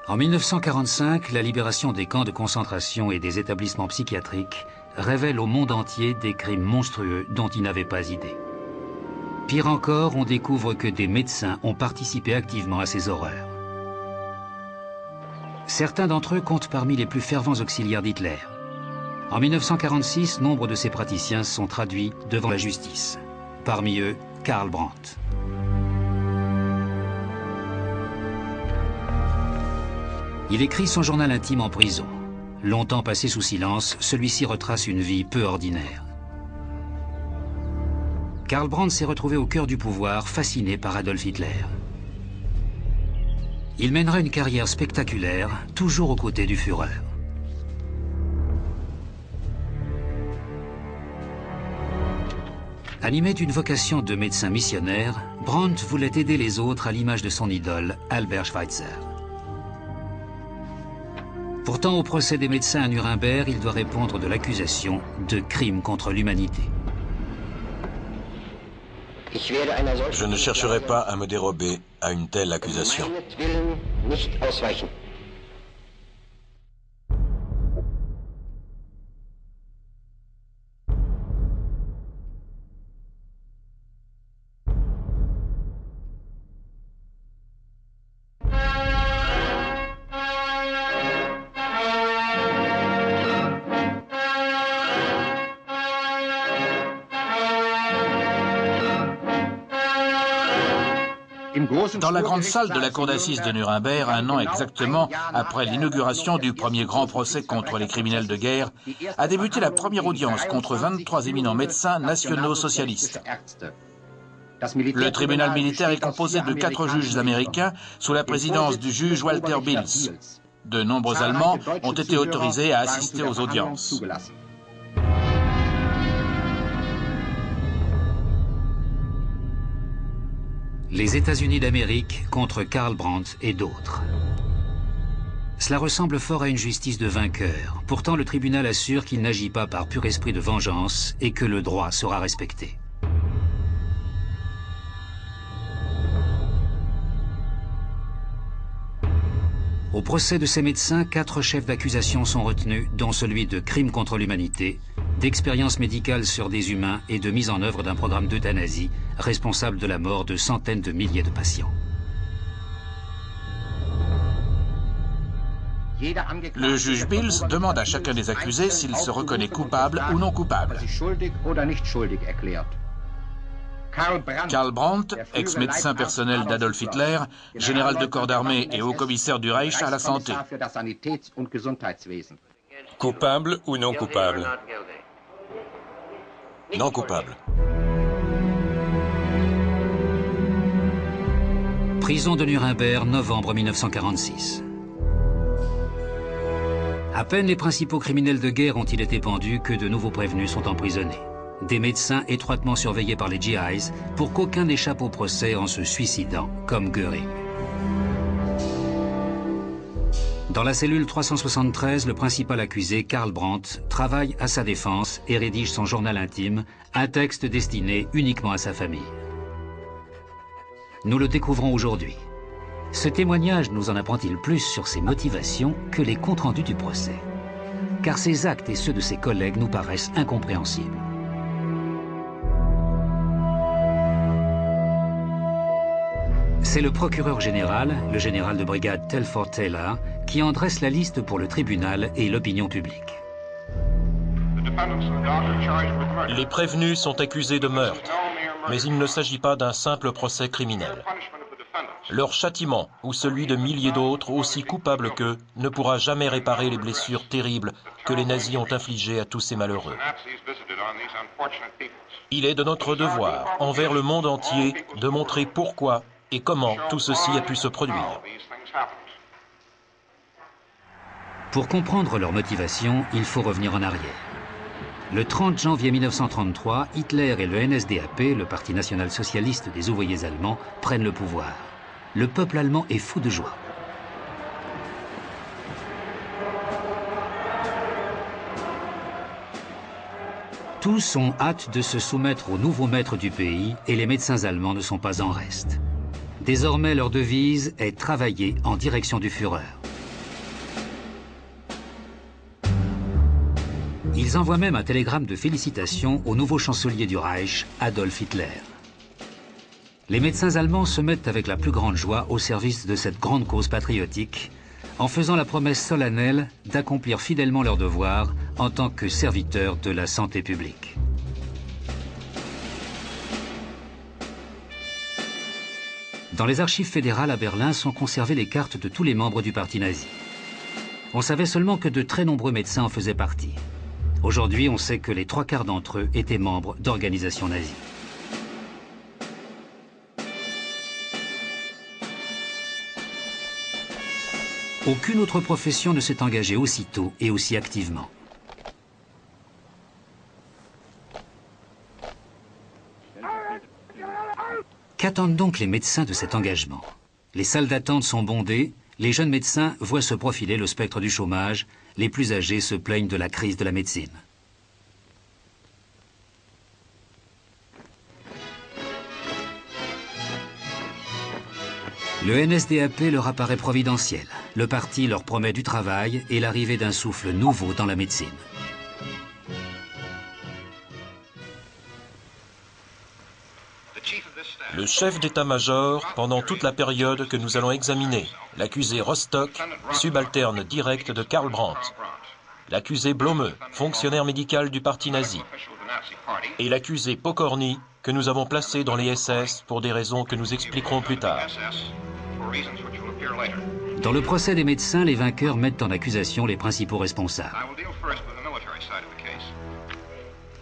En 1945, la libération des camps de concentration et des établissements psychiatriques révèle au monde entier des crimes monstrueux dont il n'avait pas idée. Pire encore, on découvre que des médecins ont participé activement à ces horreurs. Certains d'entre eux comptent parmi les plus fervents auxiliaires d'Hitler. En 1946, nombre de ces praticiens sont traduits devant la justice. Parmi eux, Karl Brandt. Il écrit son journal intime en prison. Longtemps passé sous silence, celui-ci retrace une vie peu ordinaire. Karl Brandt s'est retrouvé au cœur du pouvoir, fasciné par Adolf Hitler. Il mènera une carrière spectaculaire, toujours aux côtés du Führer. Animé d'une vocation de médecin missionnaire, Brandt voulait aider les autres à l'image de son idole, Albert Schweitzer. Pourtant, au procès des médecins à Nuremberg, il doit répondre de l'accusation de crime contre l'humanité. Je ne chercherai pas à me dérober à une telle accusation. Dans la grande salle de la cour d'assises de Nuremberg, un an exactement après l'inauguration du premier grand procès contre les criminels de guerre, a débuté la première audience contre 23 éminents médecins nationaux socialistes. Le tribunal militaire est composé de 4 juges américains sous la présidence du juge Walter Bills. De nombreux Allemands ont été autorisés à assister aux audiences. Les États-Unis d'Amérique contre Karl Brandt et d'autres. Cela ressemble fort à une justice de vainqueur. Pourtant, le tribunal assure qu'il n'agit pas par pur esprit de vengeance et que le droit sera respecté. Au procès de ces médecins, 4 chefs d'accusation sont retenus, dont celui de crime contre l'humanité, d'expérience médicale sur des humains et de mise en œuvre d'un programme d'euthanasie responsable de la mort de centaines de milliers de patients. Le juge Bills demande à chacun des accusés s'il se reconnaît coupable ou non coupable. Karl Brandt, ex-médecin personnel d'Adolf Hitler, général de corps d'armée et haut-commissaire du Reich à la santé. Coupable ou non coupable? Non coupable. Prison de Nuremberg, novembre 1946. À peine les principaux criminels de guerre ont-ils été pendus que de nouveaux prévenus sont emprisonnés. Des médecins étroitement surveillés par les GIs pour qu'aucun n'échappe au procès en se suicidant, comme Göring. Dans la cellule 373, le principal accusé, Karl Brandt, travaille à sa défense et rédige son journal intime, un texte destiné uniquement à sa famille. Nous le découvrons aujourd'hui. Ce témoignage nous en apprend-il plus sur ses motivations que les comptes rendus du procès? Car ses actes et ceux de ses collègues nous paraissent incompréhensibles. C'est le procureur général, le général de brigade Telford Taylor, qui en dresse la liste pour le tribunal et l'opinion publique. Les prévenus sont accusés de meurtre, mais il ne s'agit pas d'un simple procès criminel. Leur châtiment, ou celui de milliers d'autres aussi coupables qu'eux, ne pourra jamais réparer les blessures terribles que les nazis ont infligées à tous ces malheureux. Il est de notre devoir, envers le monde entier, de montrer pourquoi et comment tout ceci a pu se produire. Pour comprendre leur motivation, il faut revenir en arrière. Le 30 janvier 1933, Hitler et le NSDAP, le Parti national-socialiste des ouvriers allemands, prennent le pouvoir. Le peuple allemand est fou de joie. Tous ont hâte de se soumettre au nouveau maître du pays et les médecins allemands ne sont pas en reste. Désormais, leur devise est « travailler en direction du Führer ». Ils envoient même un télégramme de félicitations au nouveau chancelier du Reich, Adolf Hitler. Les médecins allemands se mettent avec la plus grande joie au service de cette grande cause patriotique, en faisant la promesse solennelle d'accomplir fidèlement leur devoir en tant que serviteurs de la santé publique. Dans les archives fédérales à Berlin sont conservées les cartes de tous les membres du parti nazi. On savait seulement que de très nombreux médecins en faisaient partie. Aujourd'hui, on sait que les 3/4 d'entre eux étaient membres d'organisations nazies. Aucune autre profession ne s'est engagée aussitôt et aussi activement. Qu'attendent donc les médecins de cet engagement? Les salles d'attente sont bondées, les jeunes médecins voient se profiler le spectre du chômage, les plus âgés se plaignent de la crise de la médecine. Le NSDAP leur apparaît providentiel. Le parti leur promet du travail et l'arrivée d'un souffle nouveau dans la médecine. Le chef d'état-major, pendant toute la période que nous allons examiner, l'accusé Rostock, subalterne direct de Karl Brandt, l'accusé Blome, fonctionnaire médical du parti nazi, et l'accusé Pokorny, que nous avons placé dans les SS pour des raisons que nous expliquerons plus tard. Dans le procès des médecins, les vainqueurs mettent en accusation les principaux responsables.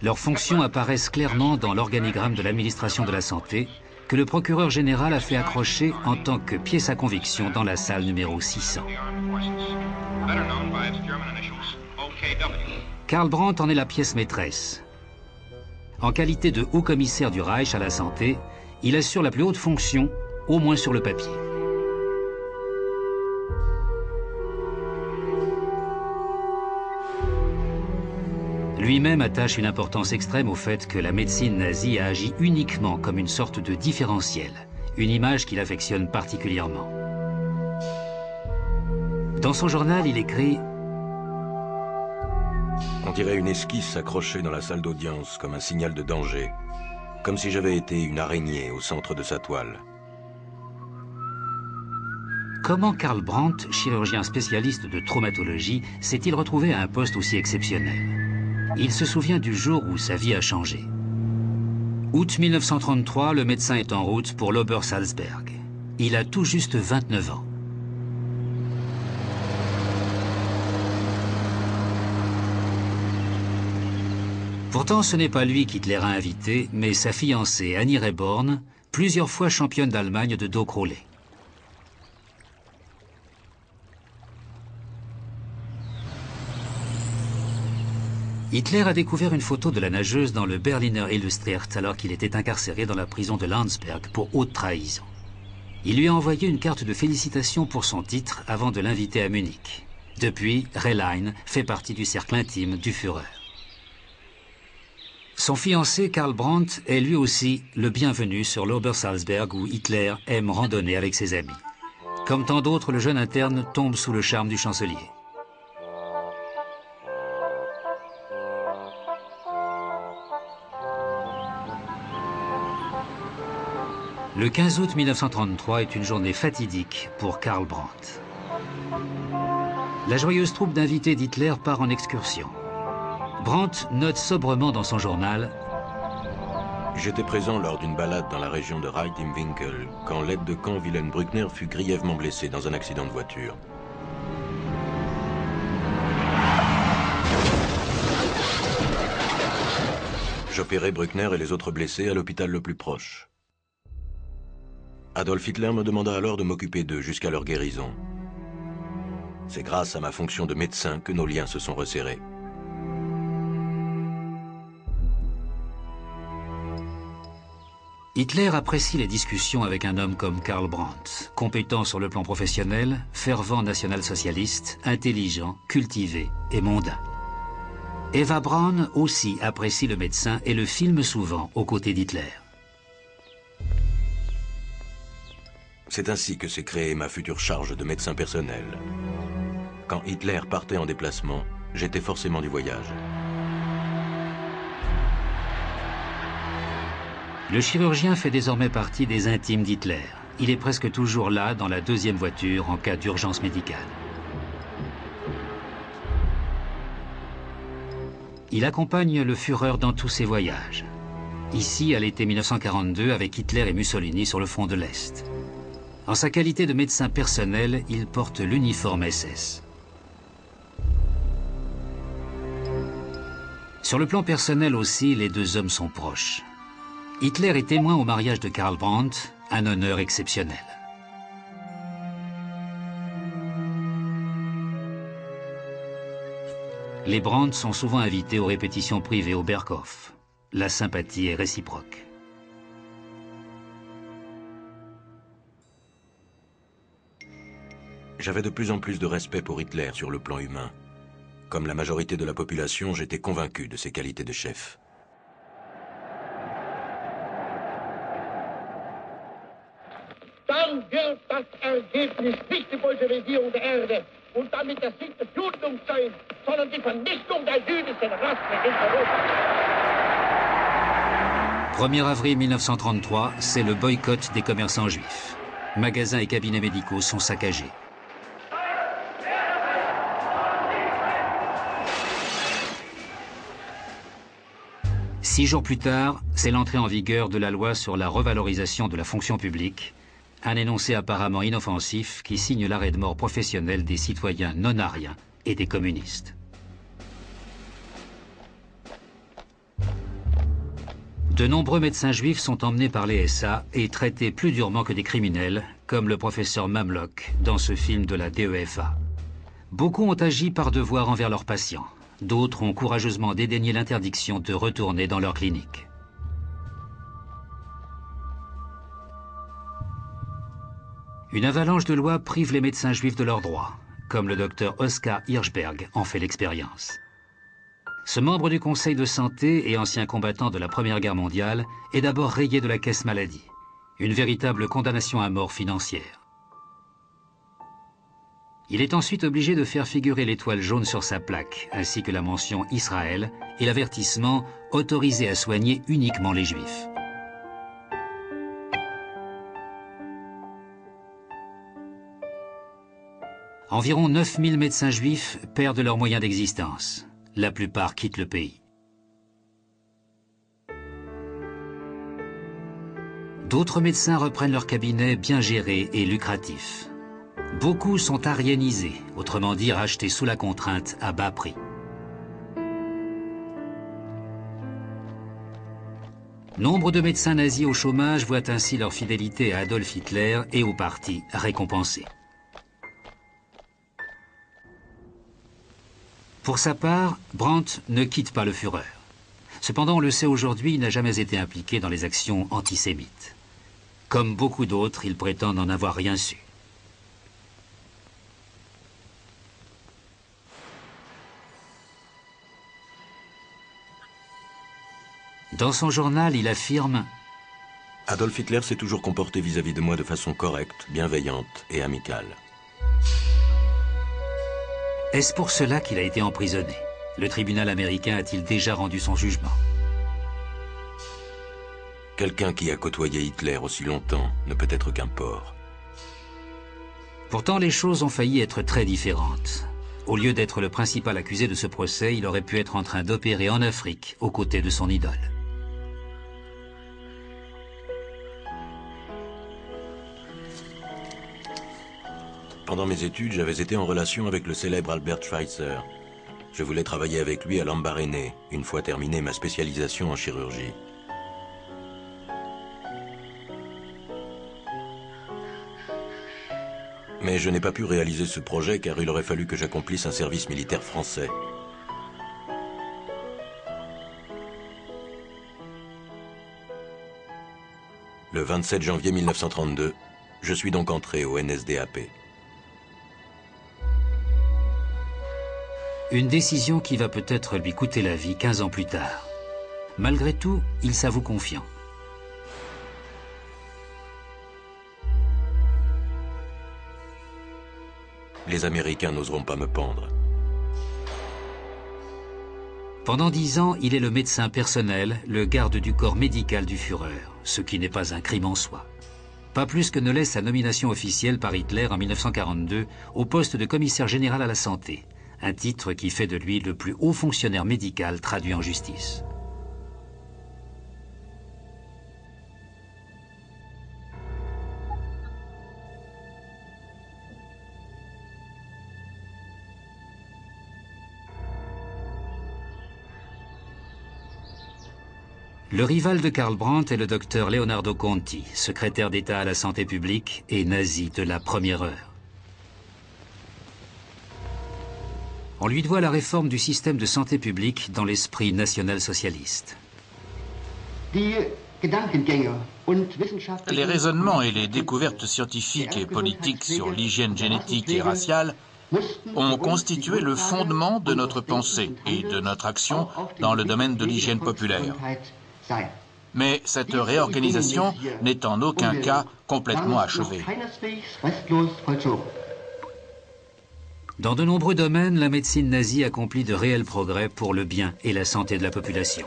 Leurs fonctions apparaissent clairement dans l'organigramme de l'administration de la santé, que le procureur général a fait accrocher en tant que pièce à conviction dans la salle numéro 600. Karl Brandt en est la pièce maîtresse. En qualité de haut-commissaire du Reich à la santé, il assure la plus haute fonction, au moins sur le papier. Lui-même attache une importance extrême au fait que la médecine nazie a agi uniquement comme une sorte de différentiel, une image qu'il affectionne particulièrement. Dans son journal, il écrit « On dirait une esquisse accrochée dans la salle d'audience comme un signal de danger, comme si j'avais été une araignée au centre de sa toile. » Comment Karl Brandt, chirurgien spécialiste de traumatologie, s'est-il retrouvé à un poste aussi exceptionnel? Il se souvient du jour où sa vie a changé. Août 1933, le médecin est en route pour l'Obersalzberg. Il a tout juste 29 ans. Pourtant, ce n'est pas lui qu'Hitler a invité, mais sa fiancée Annie Rayborn, plusieurs fois championne d'Allemagne de dos crawlé. Hitler a découvert une photo de la nageuse dans le Berliner Illustriert alors qu'il était incarcéré dans la prison de Landsberg pour haute trahison. Il lui a envoyé une carte de félicitations pour son titre avant de l'inviter à Munich. Depuis, Rehlein fait partie du cercle intime du Führer. Son fiancé Karl Brandt est lui aussi le bienvenu sur l'Obersalzberg où Hitler aime randonner avec ses amis. Comme tant d'autres, le jeune interne tombe sous le charme du chancelier. Le 15 août 1933 est une journée fatidique pour Karl Brandt. La joyeuse troupe d'invités d'Hitler part en excursion. Brandt note sobrement dans son journal « J'étais présent lors d'une balade dans la région de Reit im Winkel quand l'aide de camp Wilhelm Bruckner fut grièvement blessé dans un accident de voiture. J'opérai Bruckner et les autres blessés à l'hôpital le plus proche. Adolf Hitler me demanda alors de m'occuper d'eux jusqu'à leur guérison. C'est grâce à ma fonction de médecin que nos liens se sont resserrés. Hitler apprécie les discussions avec un homme comme Karl Brandt, compétent sur le plan professionnel, fervent national-socialiste, intelligent, cultivé et mondain. Eva Braun aussi apprécie le médecin et le filme souvent aux côtés d'Hitler. C'est ainsi que s'est créée ma future charge de médecin personnel. Quand Hitler partait en déplacement, j'étais forcément du voyage. Le chirurgien fait désormais partie des intimes d'Hitler. Il est presque toujours là, dans la deuxième voiture, en cas d'urgence médicale. Il accompagne le Führer dans tous ses voyages. Ici, à l'été 1942, avec Hitler et Mussolini sur le front de l'Est. En sa qualité de médecin personnel, il porte l'uniforme SS. Sur le plan personnel aussi, les deux hommes sont proches. Hitler est témoin au mariage de Karl Brandt, un honneur exceptionnel. Les Brandt sont souvent invités aux répétitions privées au Berghof. La sympathie est réciproque. J'avais de plus en plus de respect pour Hitler sur le plan humain. Comme la majorité de la population, j'étais convaincu de ses qualités de chef. Dann wird das Ergebnis nicht die Bolschewisierung der Erde und damit der Sieg des Judentums sein, sondern die Vernichtung der jüdischen Rasse in Europa. 1er avril 1933, c'est le boycott des commerçants juifs. Magasins et cabinets médicaux sont saccagés. Six jours plus tard, c'est l'entrée en vigueur de la loi sur la revalorisation de la fonction publique, un énoncé apparemment inoffensif qui signe l'arrêt de mort professionnel des citoyens non-ariens et des communistes. De nombreux médecins juifs sont emmenés par les SA et traités plus durement que des criminels, comme le professeur Mamlock dans ce film de la DEFA. Beaucoup ont agi par devoir envers leurs patients. D'autres ont courageusement dédaigné l'interdiction de retourner dans leur clinique. Une avalanche de lois prive les médecins juifs de leurs droits, comme le docteur Oskar Hirschberg en fait l'expérience. Ce membre du Conseil de santé et ancien combattant de la Première Guerre mondiale est d'abord rayé de la caisse maladie, une véritable condamnation à mort financière. Il est ensuite obligé de faire figurer l'étoile jaune sur sa plaque, ainsi que la mention Israël et l'avertissement autorisé à soigner uniquement les Juifs. Environ 9000 médecins juifs perdent leurs moyens d'existence. La plupart quittent le pays. D'autres médecins reprennent leur cabinet bien géré et lucratif. Beaucoup sont arianisés, autrement dit achetés sous la contrainte à bas prix. Nombre de médecins nazis au chômage voient ainsi leur fidélité à Adolf Hitler et au parti récompensée. Pour sa part, Brandt ne quitte pas le Führer. Cependant, on le sait aujourd'hui, il n'a jamais été impliqué dans les actions antisémites. Comme beaucoup d'autres, il prétend n'en avoir rien su. Dans son journal, il affirme « Adolf Hitler s'est toujours comporté vis-à-vis de moi de façon correcte, bienveillante et amicale. » Est-ce pour cela qu'il a été emprisonné? Le tribunal américain a-t-il déjà rendu son jugement? Quelqu'un qui a côtoyé Hitler aussi longtemps ne peut être qu'un porc. Pourtant, les choses ont failli être très différentes. Au lieu d'être le principal accusé de ce procès, il aurait pu être en train d'opérer en Afrique aux côtés de son idole. Pendant mes études, j'avais été en relation avec le célèbre Albert Schweitzer. Je voulais travailler avec lui à Lambaréné, une fois terminée ma spécialisation en chirurgie. Mais je n'ai pas pu réaliser ce projet car il aurait fallu que j'accomplisse un service militaire français. Le 27 janvier 1932, je suis donc entré au NSDAP. Une décision qui va peut-être lui coûter la vie 15 ans plus tard. Malgré tout, il s'avoue confiant. Les Américains n'oseront pas me pendre. Pendant 10 ans, il est le médecin personnel, le garde du corps médical du Führer, ce qui n'est pas un crime en soi. Pas plus que ne l'est sa nomination officielle par Hitler en 1942 au poste de commissaire général à la santé, un titre qui fait de lui le plus haut fonctionnaire médical traduit en justice. Le rival de Karl Brandt est le docteur Leonardo Conti, secrétaire d'État à la santé publique et nazi de la première heure. On lui doit la réforme du système de santé publique dans l'esprit national-socialiste. Les raisonnements et les découvertes scientifiques et politiques sur l'hygiène génétique et raciale ont constitué le fondement de notre pensée et de notre action dans le domaine de l'hygiène populaire. Mais cette réorganisation n'est en aucun cas complètement achevée. Dans de nombreux domaines, la médecine nazie accomplit de réels progrès pour le bien et la santé de la population.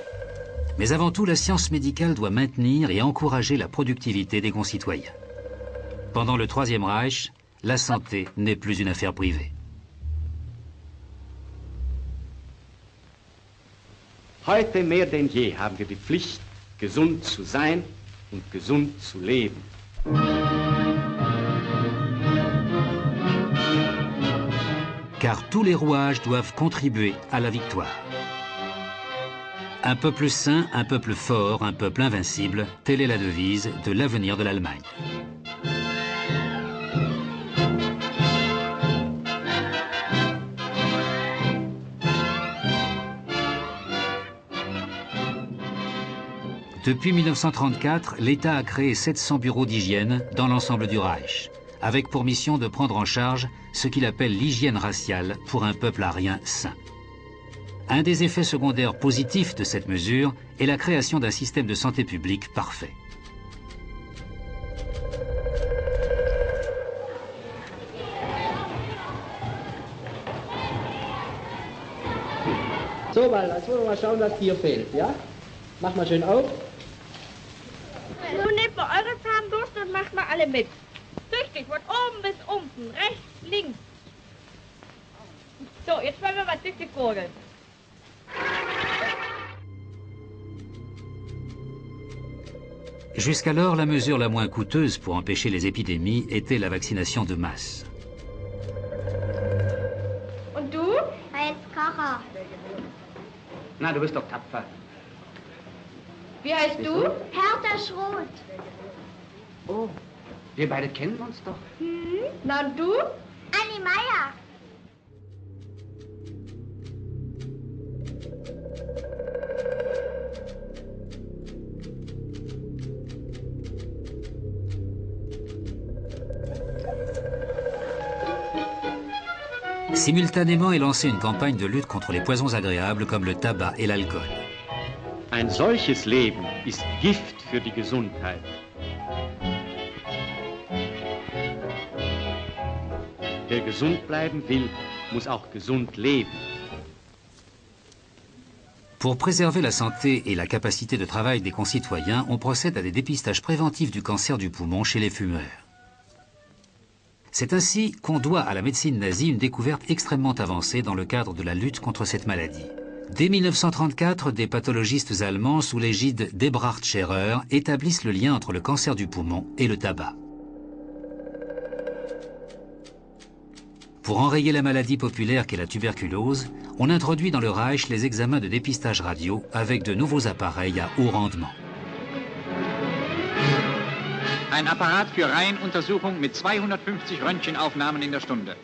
Mais avant tout, la science médicale doit maintenir et encourager la productivité des concitoyens. Pendant le Troisième Reich, la santé n'est plus une affaire privée. Heute mehr denn je haben wir die Pflicht, gesund zu sein und gesund zu leben. Car tous les rouages doivent contribuer à la victoire. Un peuple sain, un peuple fort, un peuple invincible, telle est la devise de l'avenir de l'Allemagne. Depuis 1934, l'État a créé 700 bureaux d'hygiène dans l'ensemble du Reich, avec pour mission de prendre en charge ce qu'il appelle l'hygiène raciale pour un peuple arien sain. Un des effets secondaires positifs de cette mesure est la création d'un système de santé publique parfait. So, Walter, jetzt wollen wir mal schauen, was dir fehlt, ja? Mach mal schön auf. Nun nehmt mal eure Zahnbürste und macht mal alle mit. Tüchtig, von oben bis unten, rechts, links. So, jetzt wollen wir mal tüchtig gurgeln. Jusqu'alors, la mesure la moins coûteuse pour empêcher les épidémies était la vaccination de masse. Und du? Heinz Kocher. Na, du bist doch tapfer. Wie heißt du? Hertha Schroth. Oh, wir beide kennen uns doch. Na und du? Annie Meier. Simultanément est lancée une campagne de lutte contre les poisons agréables comme le tabac et l'alcool. Ein solches Leben ist Gift für die Gesundheit. Wer gesund bleiben will, muss auch gesund leben. Pour préserver la santé et la capacité de travail des concitoyens, on procède à des dépistages préventifs du cancer du poumon chez les fumeurs. C'est ainsi qu'on doit à la médecine nazie une découverte extrêmement avancée dans le cadre de la lutte contre cette maladie. Dès 1934, des pathologistes allemands sous l'égide d'Ebrhard Scherer établissent le lien entre le cancer du poumon et le tabac. Pour enrayer la maladie populaire qu'est la tuberculose, on introduit dans le Reich les examens de dépistage radio avec de nouveaux appareils à haut rendement. Ein Apparat für Reihenuntersuchung mit 250 Röntgenaufnahmen in der Stunde.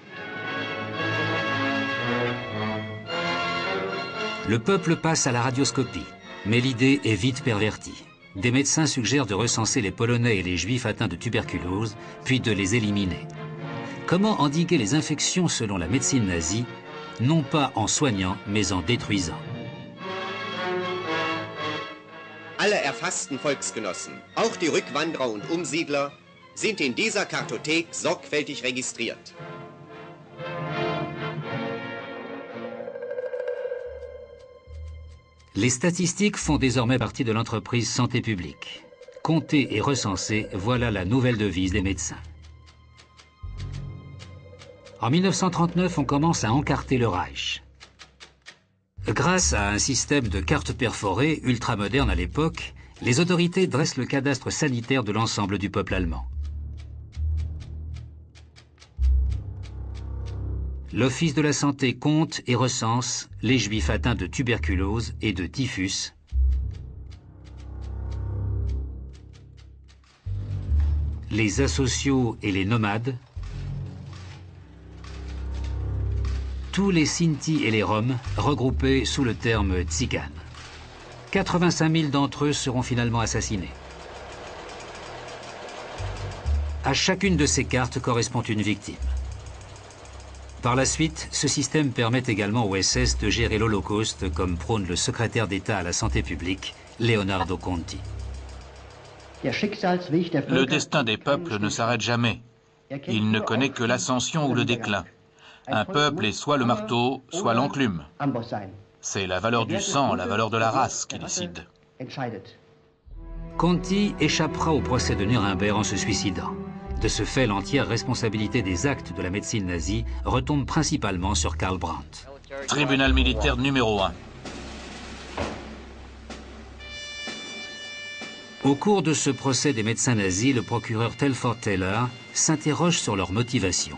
Le peuple passe à la radioscopie, mais l'idée est vite pervertie. Des médecins suggèrent de recenser les Polonais et les Juifs atteints de tuberculose, puis de les éliminer. Comment endiguer les infections selon la médecine nazie, non pas en soignant, mais en détruisant? Alle erfassten Volksgenossen, auch die Rückwanderer und Umsiedler, sind in dieser Kartothek sorgfältig registriert. Les statistiques font désormais partie de l'entreprise santé publique. Compter et recenser, voilà la nouvelle devise des médecins. En 1939, on commence à encarter le Reich. Grâce à un système de cartes perforées, ultramoderne à l'époque, les autorités dressent le cadastre sanitaire de l'ensemble du peuple allemand. L'Office de la santé compte et recense les juifs atteints de tuberculose et de typhus, les asociaux et les nomades, tous les Sinti et les Roms regroupés sous le terme Tzigan. 85 000 d'entre eux seront finalement assassinés. À chacune de ces cartes correspond une victime. Par la suite, ce système permet également au SS de gérer l'Holocauste, comme prône le secrétaire d'État à la santé publique, Leonardo Conti. Le destin des peuples ne s'arrête jamais. Il ne connaît que l'ascension ou le déclin. Un peuple est soit le marteau, soit l'enclume. C'est la valeur du sang, la valeur de la race qui décide. Conti échappera au procès de Nuremberg en se suicidant. De ce fait, l'entière responsabilité des actes de la médecine nazie retombe principalement sur Karl Brandt. Tribunal militaire numéro 1. Au cours de ce procès des médecins nazis, le procureur Telford Taylor s'interroge sur leur motivation.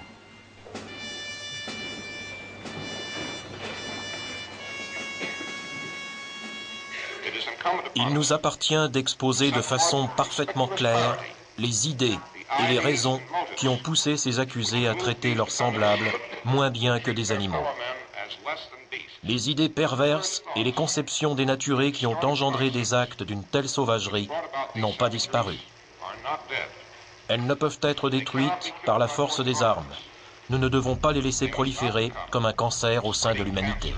Il nous appartient d'exposer de façon parfaitement claire les idées et les raisons qui ont poussé ces accusés à traiter leurs semblables moins bien que des animaux. Les idées perverses et les conceptions dénaturées qui ont engendré des actes d'une telle sauvagerie n'ont pas disparu. Elles ne peuvent être détruites par la force des armes. Nous ne devons pas les laisser proliférer comme un cancer au sein de l'humanité.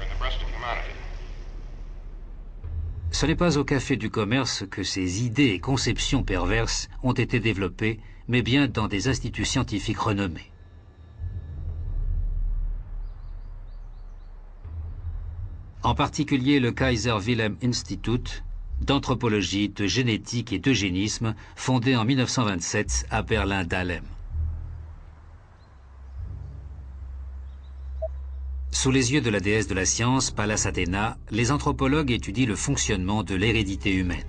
Ce n'est pas au Café du Commerce que ces idées et conceptions perverses ont été développées, mais bien dans des instituts scientifiques renommés. En particulier le Kaiser Wilhelm Institut d'anthropologie, de génétique et d'eugénisme, fondé en 1927 à Berlin-Dahlem. Sous les yeux de la déesse de la science, Pallas Athéna, les anthropologues étudient le fonctionnement de l'hérédité humaine.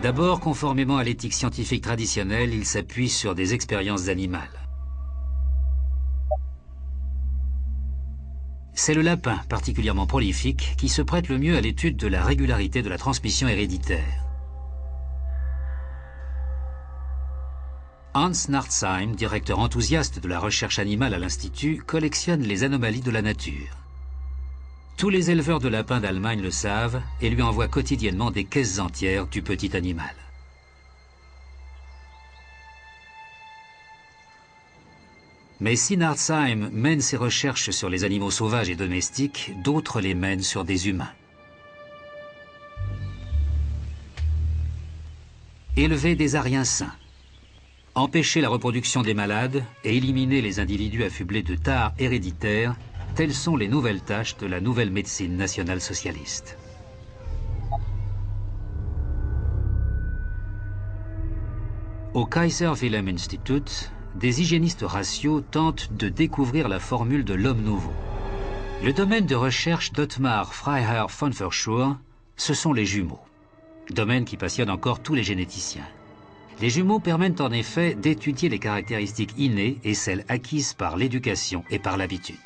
D'abord, conformément à l'éthique scientifique traditionnelle, ils s'appuient sur des expériences animales. C'est le lapin, particulièrement prolifique, qui se prête le mieux à l'étude de la régularité de la transmission héréditaire. Hans Nartzheim, directeur enthousiaste de la recherche animale à l'Institut, collectionne les anomalies de la nature. Tous les éleveurs de lapins d'Allemagne le savent et lui envoient quotidiennement des caisses entières du petit animal. Mais si Nartzheim mène ses recherches sur les animaux sauvages et domestiques, d'autres les mènent sur des humains. Élever des Ariens sains, empêcher la reproduction des malades et éliminer les individus affublés de tares héréditaires, telles sont les nouvelles tâches de la nouvelle médecine nationale socialiste. Au Kaiser Wilhelm Institut, des hygiénistes raciaux tentent de découvrir la formule de l'homme nouveau. Le domaine de recherche d'Ottmar Freiherr von Verschuur, ce sont les jumeaux. Domaine qui passionne encore tous les généticiens. Les jumeaux permettent en effet d'étudier les caractéristiques innées et celles acquises par l'éducation et par l'habitude.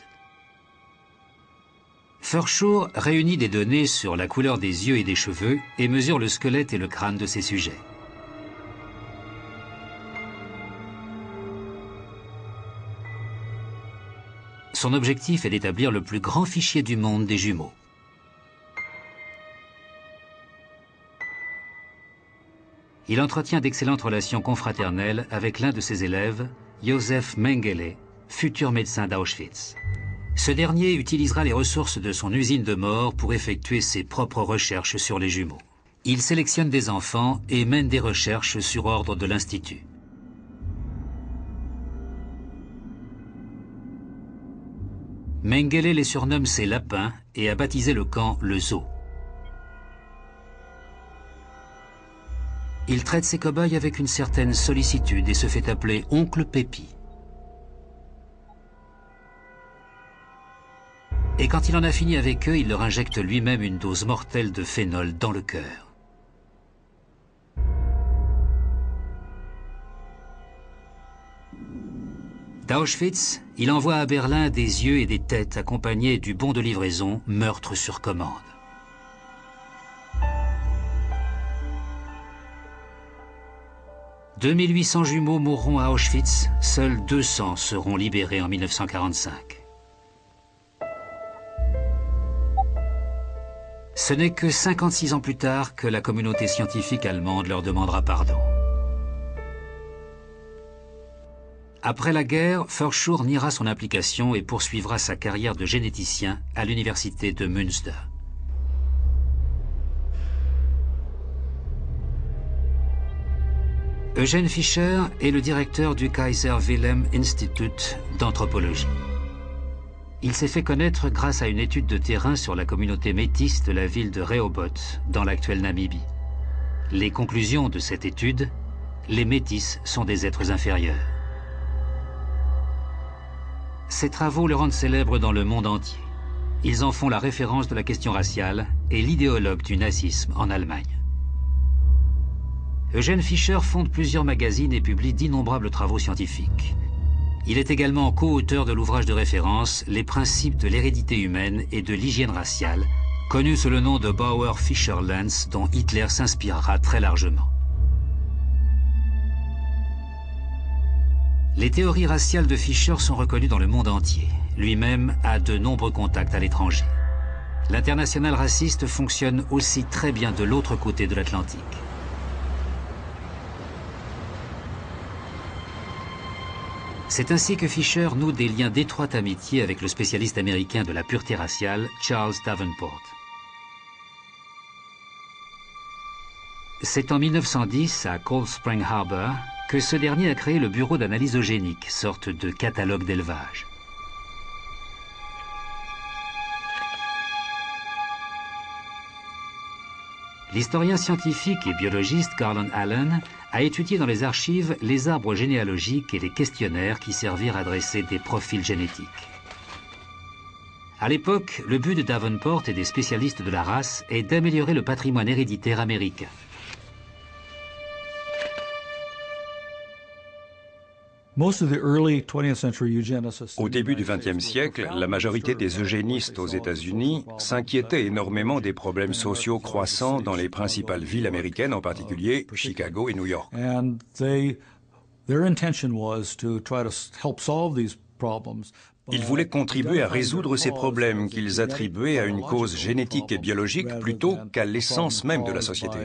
Verschuur réunit des données sur la couleur des yeux et des cheveux et mesure le squelette et le crâne de ses sujets. Son objectif est d'établir le plus grand fichier du monde des jumeaux. Il entretient d'excellentes relations confraternelles avec l'un de ses élèves, Josef Mengele, futur médecin d'Auschwitz. Ce dernier utilisera les ressources de son usine de mort pour effectuer ses propres recherches sur les jumeaux. Il sélectionne des enfants et mène des recherches sur ordre de l'Institut. Mengele les surnomme ses lapins et a baptisé le camp le zoo. Il traite ses cobayes avec une certaine sollicitude et se fait appeler Oncle Pépi. Et quand il en a fini avec eux, il leur injecte lui-même une dose mortelle de phénol dans le cœur. D'Auschwitz, il envoie à Berlin des yeux et des têtes accompagnés du bon de livraison meurtre sur commande. « 2800 jumeaux mourront à Auschwitz, seuls 200 seront libérés en 1945. Ce n'est que 56 ans plus tard que la communauté scientifique allemande leur demandera pardon. Après la guerre, Verschoor niera son implication et poursuivra sa carrière de généticien à l'université de Münster. Eugène Fischer est le directeur du Kaiser Wilhelm Institut d'anthropologie. Il s'est fait connaître grâce à une étude de terrain sur la communauté métisse de la ville de Rehoboth, dans l'actuelle Namibie. Les conclusions de cette étude, les métis sont des êtres inférieurs. Ces travaux le rendent célèbre dans le monde entier. Ils en font la référence de la question raciale et l'idéologue du nazisme en Allemagne. Eugène Fischer fonde plusieurs magazines et publie d'innombrables travaux scientifiques. Il est également co-auteur de l'ouvrage de référence « Les principes de l'hérédité humaine et de l'hygiène raciale », connu sous le nom de Bauer-Fischer-Lenz, dont Hitler s'inspirera très largement. Les théories raciales de Fischer sont reconnues dans le monde entier. Lui-même a de nombreux contacts à l'étranger. L'international raciste fonctionne aussi très bien de l'autre côté de l'Atlantique. C'est ainsi que Fischer noue des liens d'étroite amitié avec le spécialiste américain de la pureté raciale, Charles Davenport. C'est en 1910, à Cold Spring Harbor, que ce dernier a créé le bureau d'analyse eugénique, sorte de catalogue d'élevage. L'historien scientifique et biologiste Garland Allen a étudié dans les archives les arbres généalogiques et les questionnaires qui servirent à dresser des profils génétiques. À l'époque, le but de Davenport et des spécialistes de la race est d'améliorer le patrimoine héréditaire américain. Au début du XXe siècle, la majorité des eugénistes aux États-Unis s'inquiétaient énormément des problèmes sociaux croissants dans les principales villes américaines, en particulier Chicago et New York. Ils voulaient contribuer à résoudre ces problèmes qu'ils attribuaient à une cause génétique et biologique plutôt qu'à l'essence même de la société.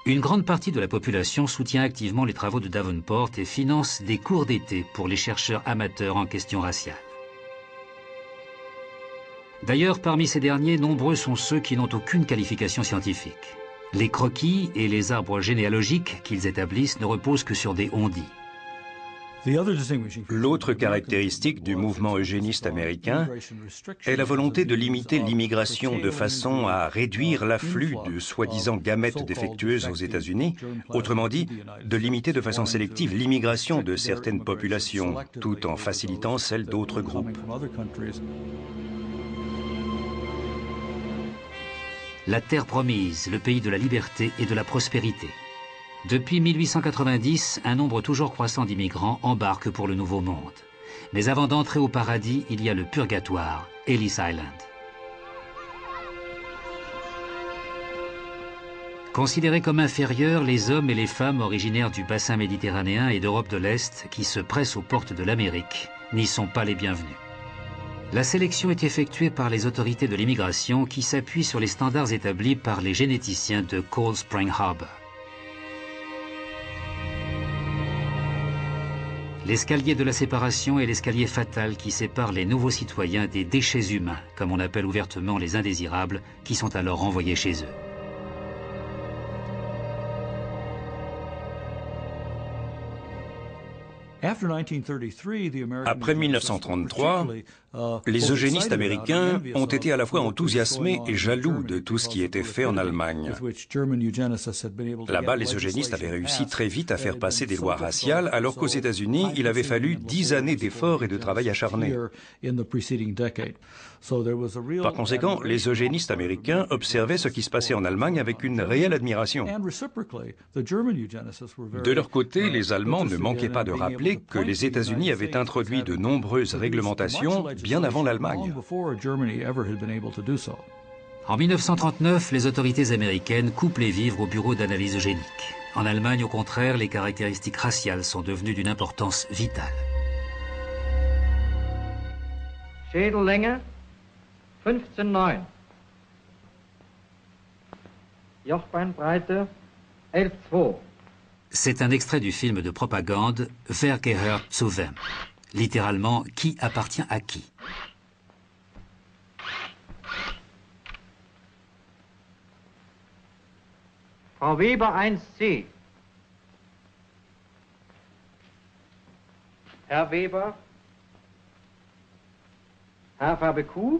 Une grande partie de la population soutient activement les travaux de Davenport et finance des cours d'été pour les chercheurs amateurs en question raciale. D'ailleurs, parmi ces derniers, nombreux sont ceux qui n'ont aucune qualification scientifique. Les croquis et les arbres généalogiques qu'ils établissent ne reposent que sur des on-dit. L'autre caractéristique du mouvement eugéniste américain est la volonté de limiter l'immigration de façon à réduire l'afflux de soi-disant gamètes défectueuses aux États-Unis, autrement dit, de limiter de façon sélective l'immigration de certaines populations, tout en facilitant celle d'autres groupes. La terre promise, le pays de la liberté et de la prospérité. Depuis 1890, un nombre toujours croissant d'immigrants embarquent pour le Nouveau Monde. Mais avant d'entrer au paradis, il y a le purgatoire, Ellis Island. Considérés comme inférieurs, les hommes et les femmes originaires du bassin méditerranéen et d'Europe de l'Est, qui se pressent aux portes de l'Amérique, n'y sont pas les bienvenus. La sélection est effectuée par les autorités de l'immigration qui s'appuient sur les standards établis par les généticiens de Cold Spring Harbor. L'escalier de la séparation est l'escalier fatal qui sépare les nouveaux citoyens des déchets humains, comme on appelle ouvertement les indésirables, qui sont alors renvoyés chez eux. Après 1933, les eugénistes américains ont été à la fois enthousiasmés et jaloux de tout ce qui était fait en Allemagne. Là-bas, les eugénistes avaient réussi très vite à faire passer des lois raciales, alors qu'aux États-Unis, il avait fallu 10 années d'efforts et de travail acharné. Par conséquent, les eugénistes américains observaient ce qui se passait en Allemagne avec une réelle admiration. De leur côté, les Allemands ne manquaient pas de rappeler que les États-Unis avaient introduit de nombreuses réglementations bien avant l'Allemagne. En 1939, les autorités américaines coupent les vivres au bureau d'analyse eugénique. En Allemagne, au contraire, les caractéristiques raciales sont devenues d'une importance vitale. Schädellänge 15,9. Jochbeinbreite 11,2. C'est un extrait du film de propagande Wer gehört zu wem, littéralement qui appartient à qui. Frau Weber 1C. Herr Weber. Herr Fabeku.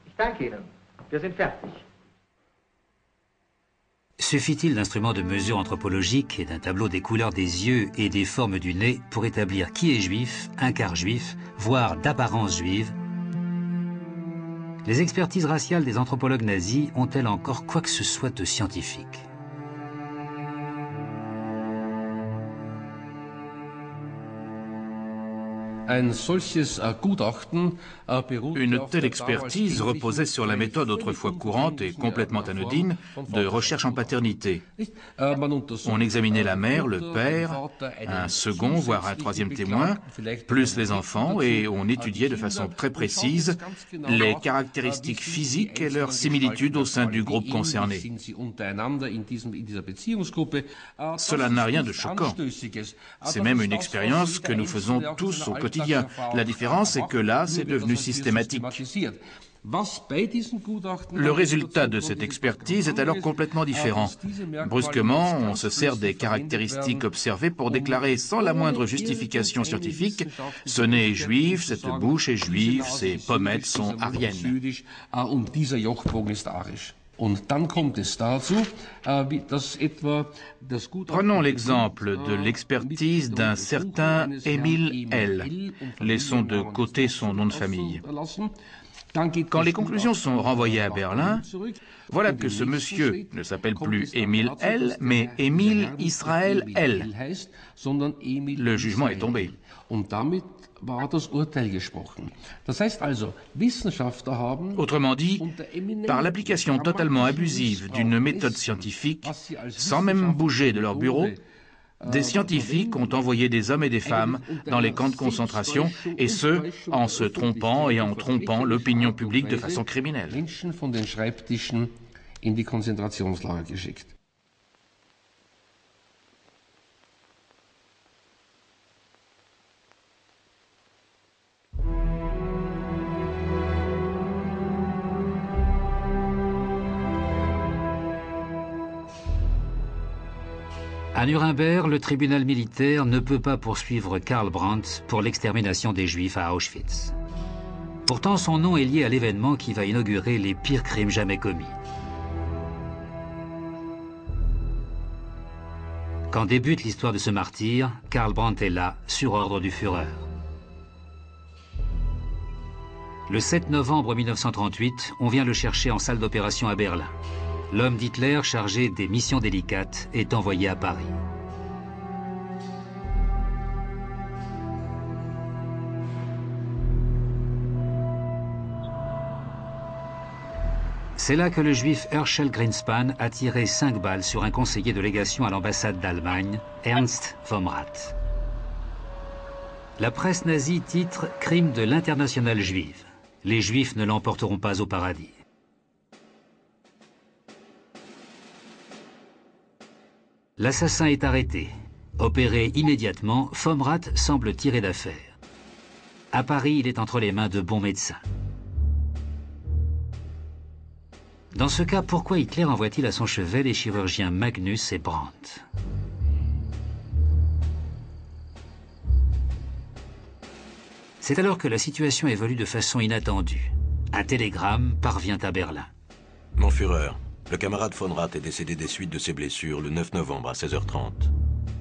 Ich danke Ihnen. Wir sind fertig. Suffit-il d'instruments de mesure anthropologique et d'un tableau des couleurs des yeux et des formes du nez pour établir qui est juif, un quart juif, voire d'apparence juive? Les expertises raciales des anthropologues nazis ont-elles encore quoi que ce soit de scientifique? Une telle expertise reposait sur la méthode autrefois courante et complètement anodine de recherche en paternité. On examinait la mère, le père, un second, voire un troisième témoin, plus les enfants, et on étudiait de façon très précise les caractéristiques physiques et leurs similitudes au sein du groupe concerné. Cela n'a rien de choquant. C'est même une expérience que nous faisons tous au quotidien. La différence est que là, c'est devenu systématique. Le résultat de cette expertise est alors complètement différent. Brusquement, on se sert des caractéristiques observées pour déclarer sans la moindre justification scientifique « ce nez est juif, cette bouche est juive, ces pommettes sont aryennes ». Prenons l'exemple de l'expertise d'un certain Émile L. Laissons de côté son nom de famille. Quand les conclusions sont renvoyées à Berlin, voilà que ce monsieur ne s'appelle plus Émile L, mais Émile Israël L. Le jugement est tombé. Autrement dit, par l'application totalement abusive d'une méthode scientifique, sans même bouger de leur bureau, des scientifiques ont envoyé des hommes et des femmes dans les camps de concentration, et ce, en se trompant et en trompant l'opinion publique de façon criminelle. À Nuremberg, le tribunal militaire ne peut pas poursuivre Karl Brandt pour l'extermination des Juifs à Auschwitz. Pourtant, son nom est lié à l'événement qui va inaugurer les pires crimes jamais commis. Quand débute l'histoire de ce martyr, Karl Brandt est là, sur ordre du Führer. Le 7 novembre 1938, on vient le chercher en salle d'opération à Berlin. L'homme d'Hitler chargé des missions délicates est envoyé à Paris. C'est là que le juif Herschel Greenspan a tiré 5 balles sur un conseiller de légation à l'ambassade d'Allemagne, Ernst Vomrath. La presse nazie titre « Crime de l'internationale juive ». Les juifs ne l'emporteront pas au paradis. L'assassin est arrêté. Opéré immédiatement, Vomrath semble tirer d'affaire. À Paris, il est entre les mains de bons médecins. Dans ce cas, pourquoi Hitler envoie-t-il à son chevet les chirurgiens Magnus et Brandt? C'est alors que la situation évolue de façon inattendue. Un télégramme parvient à Berlin. Mon Führer, le camarade von Rath est décédé des suites de ses blessures le 9 novembre à 16h30.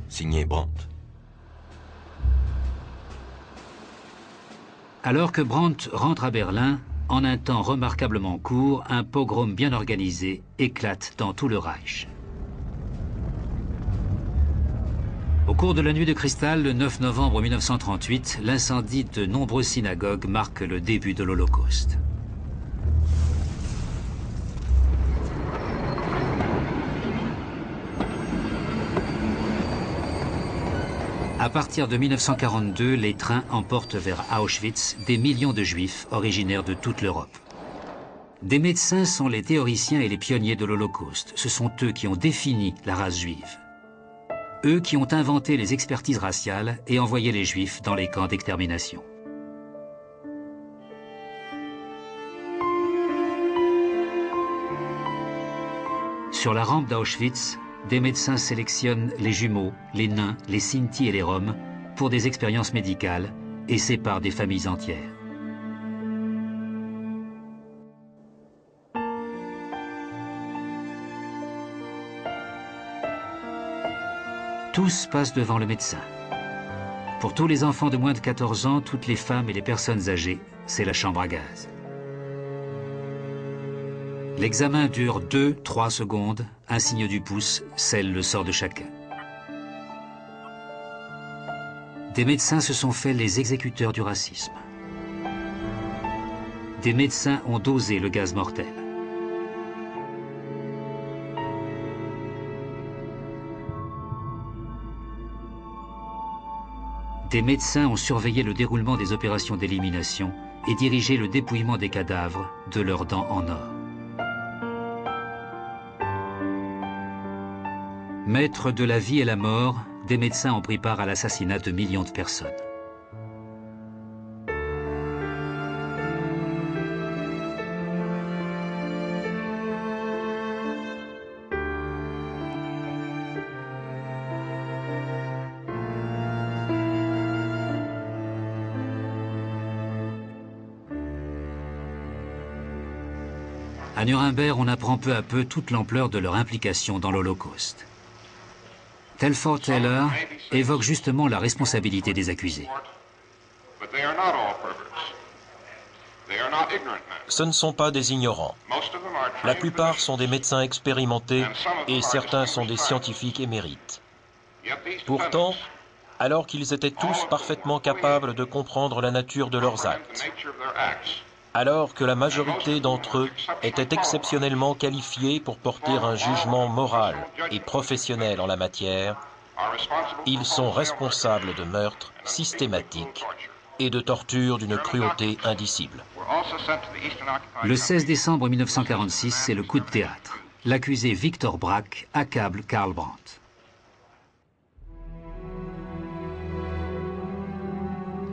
Signé Brandt. Alors que Brandt rentre à Berlin, en un temps remarquablement court, un pogrom bien organisé éclate dans tout le Reich. Au cours de la nuit de cristal, le 9 novembre 1938, l'incendie de nombreuses synagogues marque le début de l'Holocauste. À partir de 1942, les trains emportent vers Auschwitz des millions de juifs originaires de toute l'Europe. Des médecins sont les théoriciens et les pionniers de l'Holocauste. Ce sont eux qui ont défini la race juive. Eux qui ont inventé les expertises raciales et envoyé les juifs dans les camps d'extermination. Sur la rampe d'Auschwitz, des médecins sélectionnent les jumeaux, les nains, les Sinti et les Roms pour des expériences médicales et séparent des familles entières. Tous passent devant le médecin. Pour tous les enfants de moins de 14 ans, toutes les femmes et les personnes âgées, c'est la chambre à gaz. L'examen dure 2-3 secondes, un signe du pouce scelle le sort de chacun. Des médecins se sont faits les exécuteurs du racisme. Des médecins ont dosé le gaz mortel. Des médecins ont surveillé le déroulement des opérations d'élimination et dirigé le dépouillement des cadavres de leurs dents en or. Maîtres de la vie et la mort, des médecins ont pris part à l'assassinat de millions de personnes. À Nuremberg, on apprend peu à peu toute l'ampleur de leur implication dans l'Holocauste. Telford Taylor évoque justement la responsabilité des accusés. Ce ne sont pas des ignorants. La plupart sont des médecins expérimentés et certains sont des scientifiques émérites. Pourtant, alors qu'ils étaient tous parfaitement capables de comprendre la nature de leurs actes, alors que la majorité d'entre eux étaient exceptionnellement qualifiés pour porter un jugement moral et professionnel en la matière, ils sont responsables de meurtres systématiques et de tortures d'une cruauté indicible. Le 16 décembre 1946, c'est le coup de théâtre. L'accusé Victor Brack accable Karl Brandt.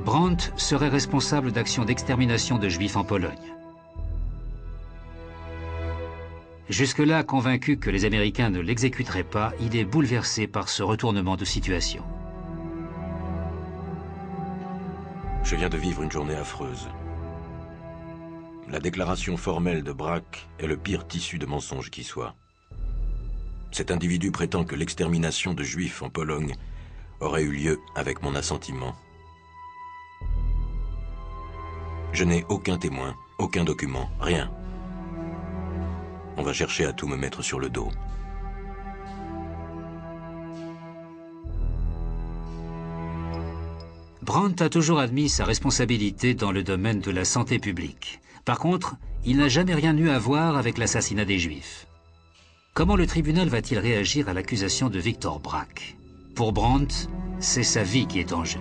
Brandt serait responsable d'actions d'extermination de Juifs en Pologne. Jusque-là, convaincu que les Américains ne l'exécuteraient pas, il est bouleversé par ce retournement de situation. Je viens de vivre une journée affreuse. La déclaration formelle de Brack est le pire tissu de mensonge qui soit. Cet individu prétend que l'extermination de Juifs en Pologne aurait eu lieu avec mon assentiment. Je n'ai aucun témoin, aucun document, rien. On va chercher à tout me mettre sur le dos. Brandt a toujours admis sa responsabilité dans le domaine de la santé publique. Par contre, il n'a jamais rien eu à voir avec l'assassinat des Juifs. Comment le tribunal va-t-il réagir à l'accusation de Victor Brack? Pour Brandt, c'est sa vie qui est en jeu.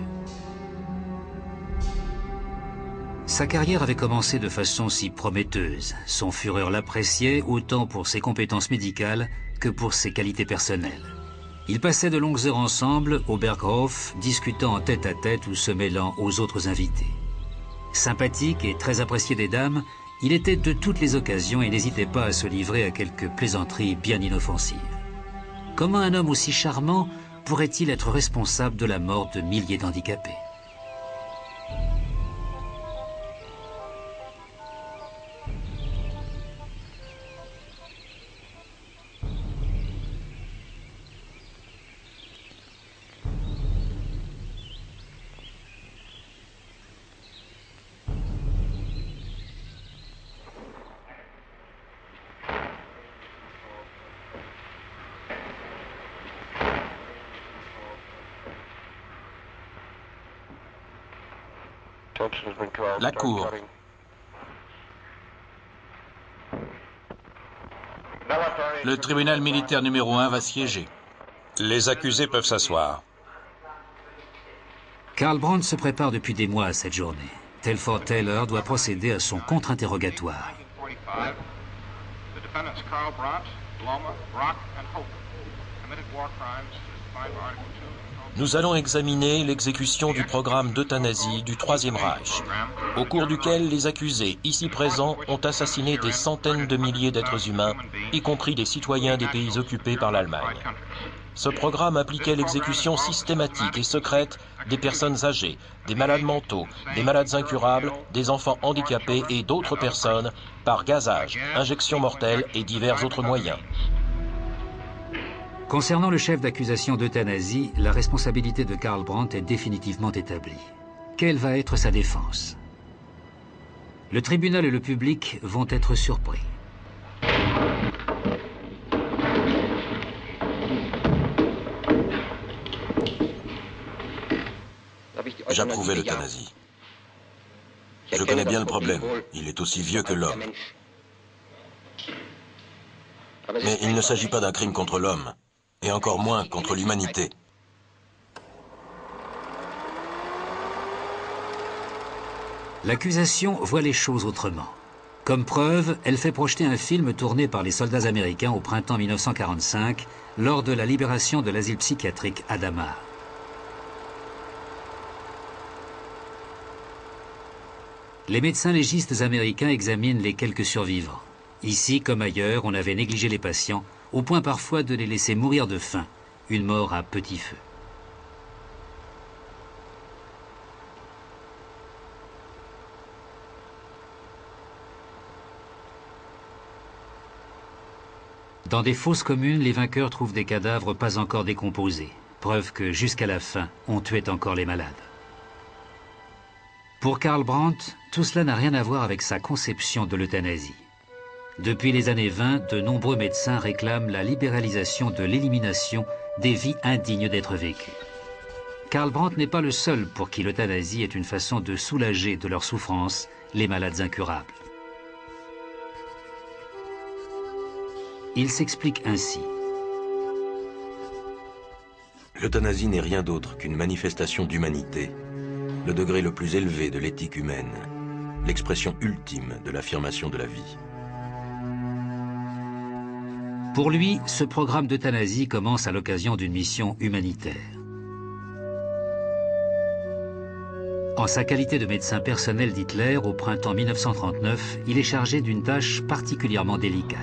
Sa carrière avait commencé de façon si prometteuse. Son Führer l'appréciait autant pour ses compétences médicales que pour ses qualités personnelles. Ils passaient de longues heures ensemble au Berghof, discutant en tête-à-tête ou se mêlant aux autres invités. Sympathique et très apprécié des dames, il était de toutes les occasions et n'hésitait pas à se livrer à quelques plaisanteries bien inoffensives. Comment un homme aussi charmant pourrait-il être responsable de la mort de milliers d'handicapés ? La cour. Le tribunal militaire numéro 1 va siéger. Les accusés peuvent s'asseoir. Karl Brandt se prépare depuis des mois à cette journée. Telford Taylor doit procéder à son contre-interrogatoire. Nous allons examiner l'exécution du programme d'euthanasie du Troisième Reich, au cours duquel les accusés ici présents ont assassiné des centaines de milliers d'êtres humains, y compris des citoyens des pays occupés par l'Allemagne. Ce programme impliquait l'exécution systématique et secrète des personnes âgées, des malades mentaux, des malades incurables, des enfants handicapés et d'autres personnes par gazage, injection mortelle et divers autres moyens. Concernant le chef d'accusation d'euthanasie, la responsabilité de Karl Brandt est définitivement établie. Quelle va être sa défense? Le tribunal et le public vont être surpris. J'approuvais l'euthanasie. Je connais bien le problème. Il est aussi vieux que l'homme. Mais il ne s'agit pas d'un crime contre l'homme, et encore moins contre l'humanité. L'accusation voit les choses autrement. Comme preuve, elle fait projeter un film tourné par les soldats américains au printemps 1945, lors de la libération de l'asile psychiatrique Hadamar. Les médecins légistes américains examinent les quelques survivants. Ici, comme ailleurs, on avait négligé les patients, au point parfois de les laisser mourir de faim, une mort à petit feu. Dans des fosses communes, les vainqueurs trouvent des cadavres pas encore décomposés, preuve que jusqu'à la fin, on tuait encore les malades. Pour Karl Brandt, tout cela n'a rien à voir avec sa conception de l'euthanasie. Depuis les années 20, de nombreux médecins réclament la libéralisation de l'élimination des vies indignes d'être vécues. Karl Brandt n'est pas le seul pour qui l'euthanasie est une façon de soulager de leur souffrance les malades incurables. Il s'explique ainsi. L'euthanasie n'est rien d'autre qu'une manifestation d'humanité, le degré le plus élevé de l'éthique humaine, l'expression ultime de l'affirmation de la vie. Pour lui, ce programme d'euthanasie commence à l'occasion d'une mission humanitaire. En sa qualité de médecin personnel d'Hitler, au printemps 1939, il est chargé d'une tâche particulièrement délicate.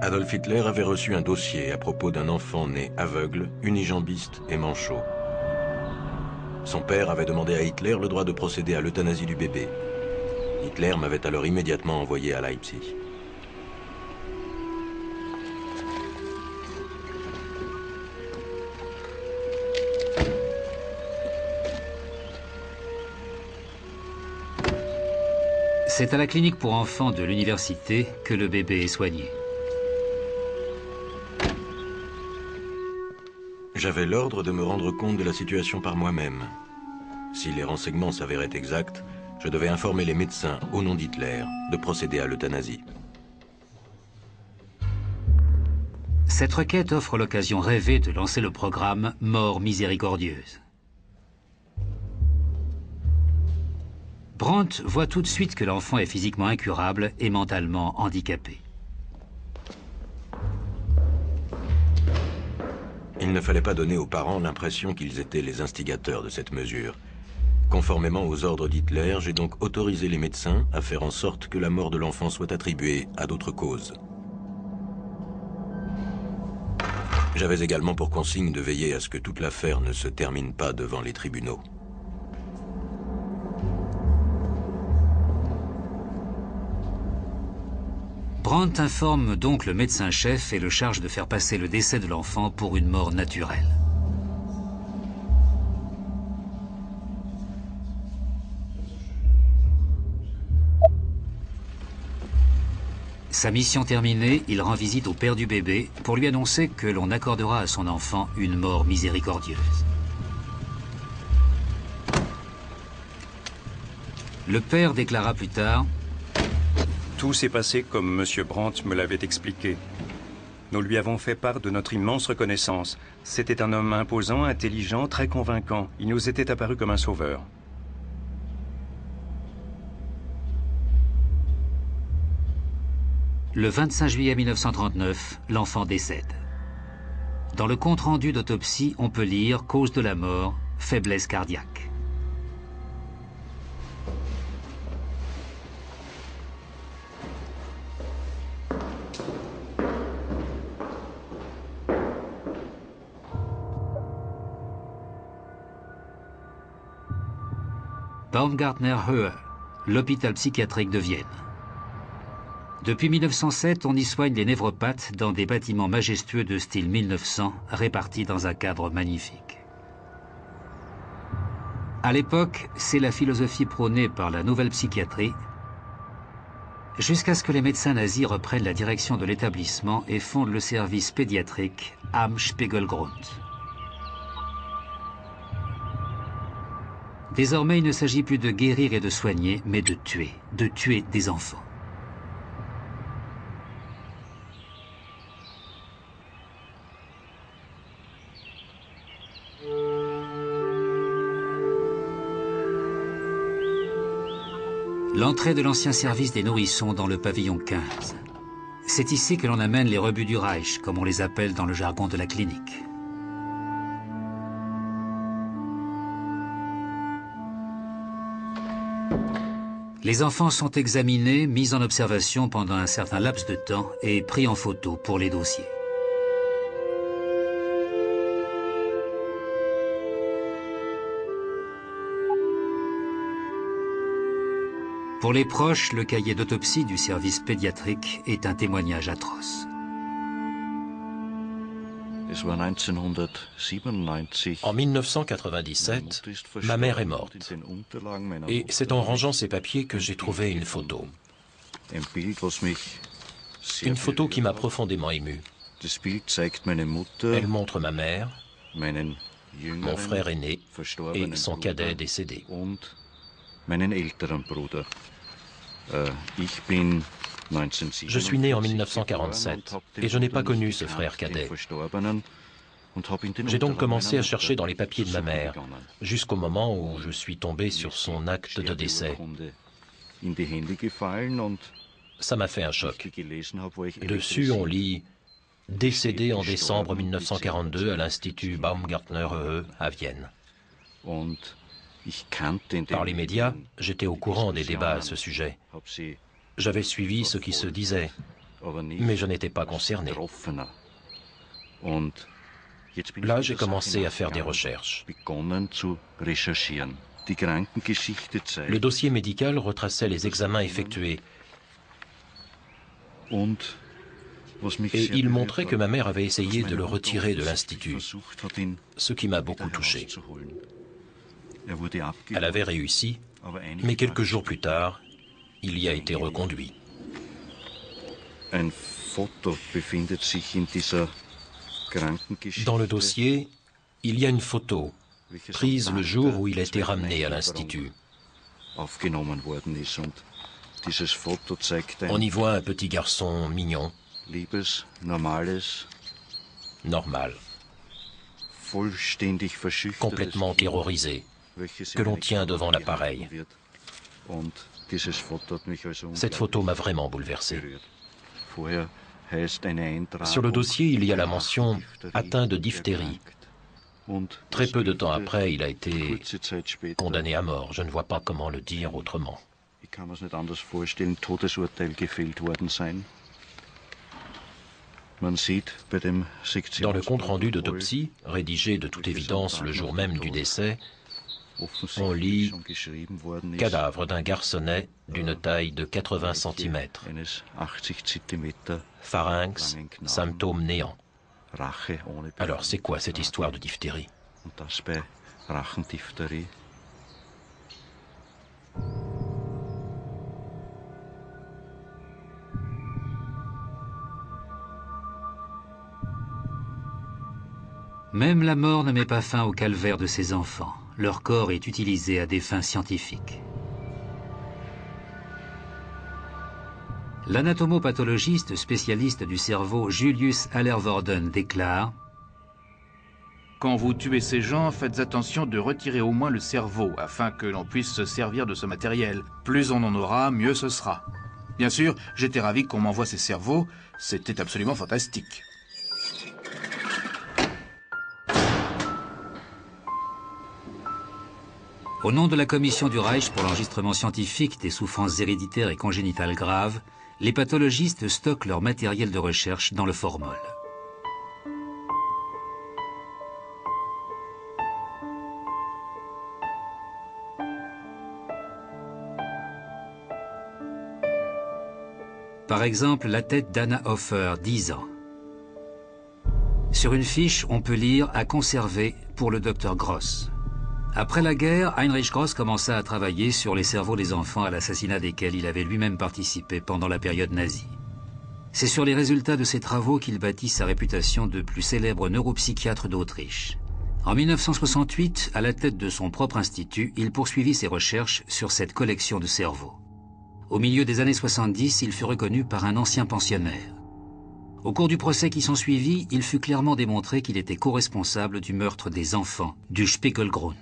Adolf Hitler avait reçu un dossier à propos d'un enfant né aveugle, unijambiste et manchot. Son père avait demandé à Hitler le droit de procéder à l'euthanasie du bébé. Hitler m'avait alors immédiatement envoyé à Leipzig. C'est à la clinique pour enfants de l'université que le bébé est soigné. J'avais l'ordre de me rendre compte de la situation par moi-même. Si les renseignements s'avéraient exacts, je devais informer les médecins, au nom d'Hitler, de procéder à l'euthanasie. Cette requête offre l'occasion rêvée de lancer le programme Mort miséricordieuse. Brandt voit tout de suite que l'enfant est physiquement incurable et mentalement handicapé. Il ne fallait pas donner aux parents l'impression qu'ils étaient les instigateurs de cette mesure. Conformément aux ordres d'Hitler, j'ai donc autorisé les médecins à faire en sorte que la mort de l'enfant soit attribuée à d'autres causes. J'avais également pour consigne de veiller à ce que toute l'affaire ne se termine pas devant les tribunaux. Brandt informe donc le médecin-chef et le charge de faire passer le décès de l'enfant pour une mort naturelle. Sa mission terminée, il rend visite au père du bébé pour lui annoncer que l'on accordera à son enfant une mort miséricordieuse. Le père déclara plus tard: Tout s'est passé comme M. Brandt me l'avait expliqué. Nous lui avons fait part de notre immense reconnaissance. C'était un homme imposant, intelligent, très convaincant. Il nous était apparu comme un sauveur. Le 25 juillet 1939, l'enfant décède. Dans le compte-rendu d'autopsie, on peut lire « Cause de la mort, faiblesse cardiaque ». Baumgartner-Höhe, l'hôpital psychiatrique de Vienne. Depuis 1907, on y soigne les névropathes dans des bâtiments majestueux de style 1900, répartis dans un cadre magnifique. À l'époque, c'est la philosophie prônée par la nouvelle psychiatrie, jusqu'à ce que les médecins nazis reprennent la direction de l'établissement et fondent le service pédiatrique am Spiegelgrund. Désormais, il ne s'agit plus de guérir et de soigner, mais de tuer des enfants. L'entrée de l'ancien service des nourrissons dans le pavillon 15. C'est ici que l'on amène les rebuts du Reich, comme on les appelle dans le jargon de la clinique. Les enfants sont examinés, mis en observation pendant un certain laps de temps et pris en photo pour les dossiers. Pour les proches, le cahier d'autopsie du service pédiatrique est un témoignage atroce. En 1997, ma mère est morte. Et c'est en rangeant ces papiers que j'ai trouvé une photo. Une photo qui m'a profondément ému. Elle montre ma mère, mon frère aîné et son cadet décédé. Je suis né en 1947 et je n'ai pas connu ce frère cadet. J'ai donc commencé à chercher dans les papiers de ma mère, jusqu'au moment où je suis tombé sur son acte de décès. Ça m'a fait un choc. Dessus, on lit « Décédé en décembre 1942 à l'Institut Baumgartner-Höhe à Vienne ». Par les médias, j'étais au courant des débats à ce sujet. J'avais suivi ce qui se disait, mais je n'étais pas concerné. Là, j'ai commencé à faire des recherches. Le dossier médical retraçait les examens effectués. Et il montrait que ma mère avait essayé de le retirer de l'Institut, ce qui m'a beaucoup touché. Elle avait réussi, mais quelques jours plus tard, il y a été reconduit. Dans le dossier, il y a une photo, prise le jour où il a été ramené à l'Institut. On y voit un petit garçon mignon, normal, complètement terrorisé, que l'on tient devant l'appareil. Cette photo m'a vraiment bouleversé. Sur le dossier, il y a la mention « atteint de diphtérie ». Très peu de temps après, il a été condamné à mort. Je ne vois pas comment le dire autrement. Dans le compte-rendu d'autopsie, rédigé de toute évidence le jour même du décès, on lit « cadavre d'un garçonnet d'une taille de 80 cm, pharynx, symptômes néant ». Alors, c'est quoi cette histoire de diphtérie? Même la mort ne met pas fin au calvaire de ces enfants. Leur corps est utilisé à des fins scientifiques. L'anatomopathologiste spécialiste du cerveau Julius Hallervorden déclare: quand vous tuez ces gens, faites attention de retirer au moins le cerveau, afin que l'on puisse se servir de ce matériel. Plus on en aura, mieux ce sera. Bien sûr, j'étais ravi qu'on m'envoie ces cerveaux, c'était absolument fantastique. Au nom de la Commission du Reich pour l'enregistrement scientifique des souffrances héréditaires et congénitales graves, les pathologistes stockent leur matériel de recherche dans le formol. Par exemple, la tête d'Anna Hofer, 10 ans. Sur une fiche, on peut lire « à conserver pour le docteur Gross ». Après la guerre, Heinrich Gross commença à travailler sur les cerveaux des enfants à l'assassinat desquels il avait lui-même participé pendant la période nazie. C'est sur les résultats de ses travaux qu'il bâtit sa réputation de plus célèbre neuropsychiatre d'Autriche. En 1968, à la tête de son propre institut, il poursuivit ses recherches sur cette collection de cerveaux. Au milieu des années 70, il fut reconnu par un ancien pensionnaire. Au cours du procès qui s'ensuivit, il fut clairement démontré qu'il était co-responsable du meurtre des enfants du Spiegelgrund.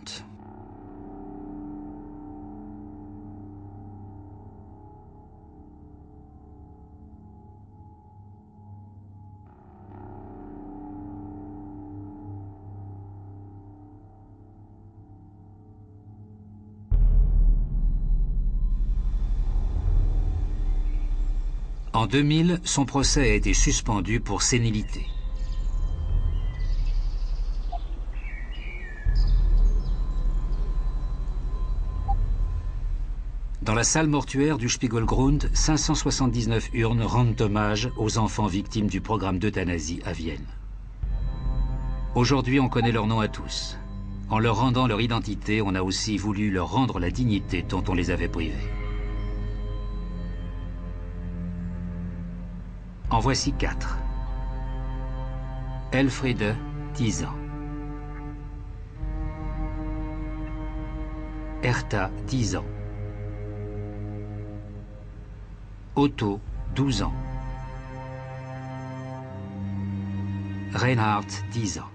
En 2000, son procès a été suspendu pour sénilité. Dans la salle mortuaire du Spiegelgrund, 579 urnes rendent hommage aux enfants victimes du programme d'euthanasie à Vienne. Aujourd'hui, on connaît leur nom à tous. En leur rendant leur identité, on a aussi voulu leur rendre la dignité dont on les avait privés. En voici 4. Elfriede, 10 ans. Hertha, 10 ans. Otto, 12 ans. Reinhard, 10 ans.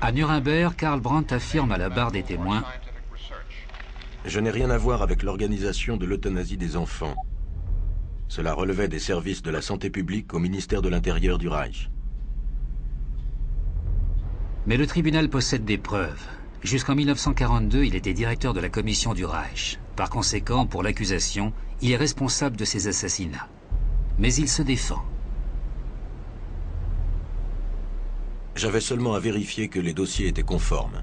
À Nuremberg, Karl Brandt affirme à la barre des témoins: je n'ai rien à voir avec l'organisation de l'euthanasie des enfants. Cela relevait des services de la santé publique au ministère de l'Intérieur du Reich. Mais le tribunal possède des preuves. Jusqu'en 1942, il était directeur de la commission du Reich. Par conséquent, pour l'accusation, il est responsable de ces assassinats. Mais il se défend. J'avais seulement à vérifier que les dossiers étaient conformes.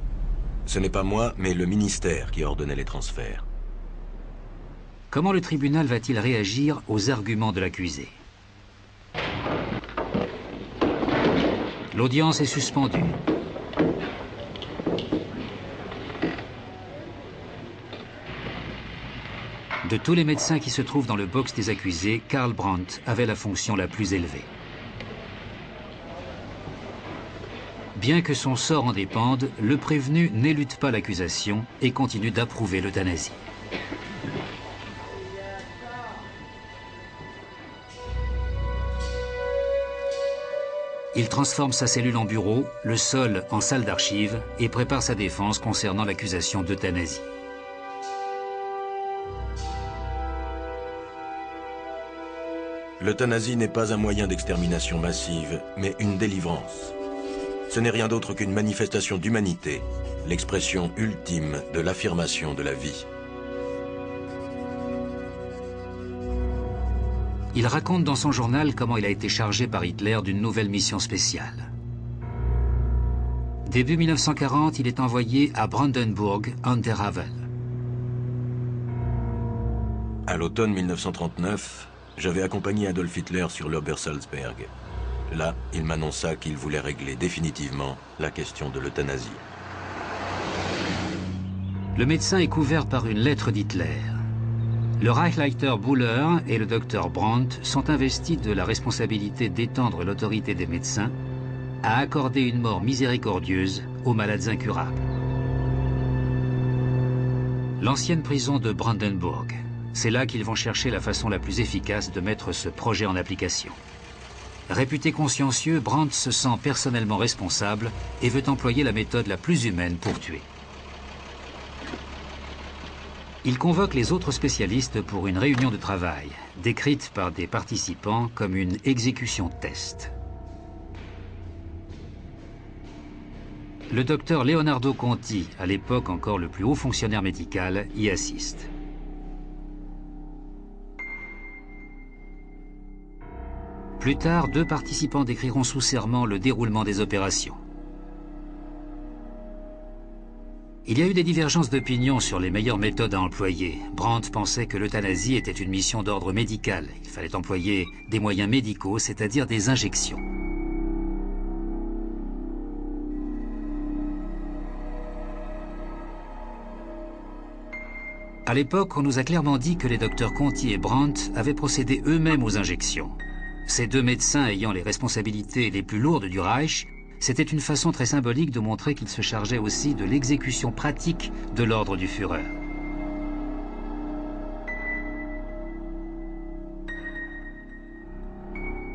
Ce n'est pas moi, mais le ministère qui ordonnait les transferts. Comment le tribunal va-t-il réagir aux arguments de l'accusé? L'audience est suspendue. De tous les médecins qui se trouvent dans le box des accusés, Karl Brandt avait la fonction la plus élevée. Bien que son sort en dépende, le prévenu n'élude pas l'accusation et continue d'approuver l'euthanasie. Il transforme sa cellule en bureau, le sol en salle d'archives et prépare sa défense concernant l'accusation d'euthanasie. L'euthanasie n'est pas un moyen d'extermination massive, mais une délivrance. Ce n'est rien d'autre qu'une manifestation d'humanité, l'expression ultime de l'affirmation de la vie. Il raconte dans son journal comment il a été chargé par Hitler d'une nouvelle mission spéciale. Début 1940, il est envoyé à Brandenburg an der Havel. À l'automne 1939, j'avais accompagné Adolf Hitler sur l'Obersalzberg. Là, il m'annonça qu'il voulait régler définitivement la question de l'euthanasie. Le médecin est couvert par une lettre d'Hitler. Le Reichsleiter Buller et le docteur Brandt sont investis de la responsabilité d'étendre l'autorité des médecins à accorder une mort miséricordieuse aux malades incurables. L'ancienne prison de Brandenburg, c'est là qu'ils vont chercher la façon la plus efficace de mettre ce projet en application. Réputé consciencieux, Brandt se sent personnellement responsable et veut employer la méthode la plus humaine pour tuer. Il convoque les autres spécialistes pour une réunion de travail, décrite par des participants comme une exécution test. Le docteur Leonardo Conti, à l'époque encore le plus haut fonctionnaire médical, y assiste. Plus tard, 2 participants décriront sous serment le déroulement des opérations. Il y a eu des divergences d'opinion sur les meilleures méthodes à employer. Brandt pensait que l'euthanasie était une mission d'ordre médical. Il fallait employer des moyens médicaux, c'est-à-dire des injections. À l'époque, on nous a clairement dit que les docteurs Conti et Brandt avaient procédé eux-mêmes aux injections. Ces 2 médecins ayant les responsabilités les plus lourdes du Reich, c'était une façon très symbolique de montrer qu'ils se chargeaient aussi de l'exécution pratique de l'ordre du Führer.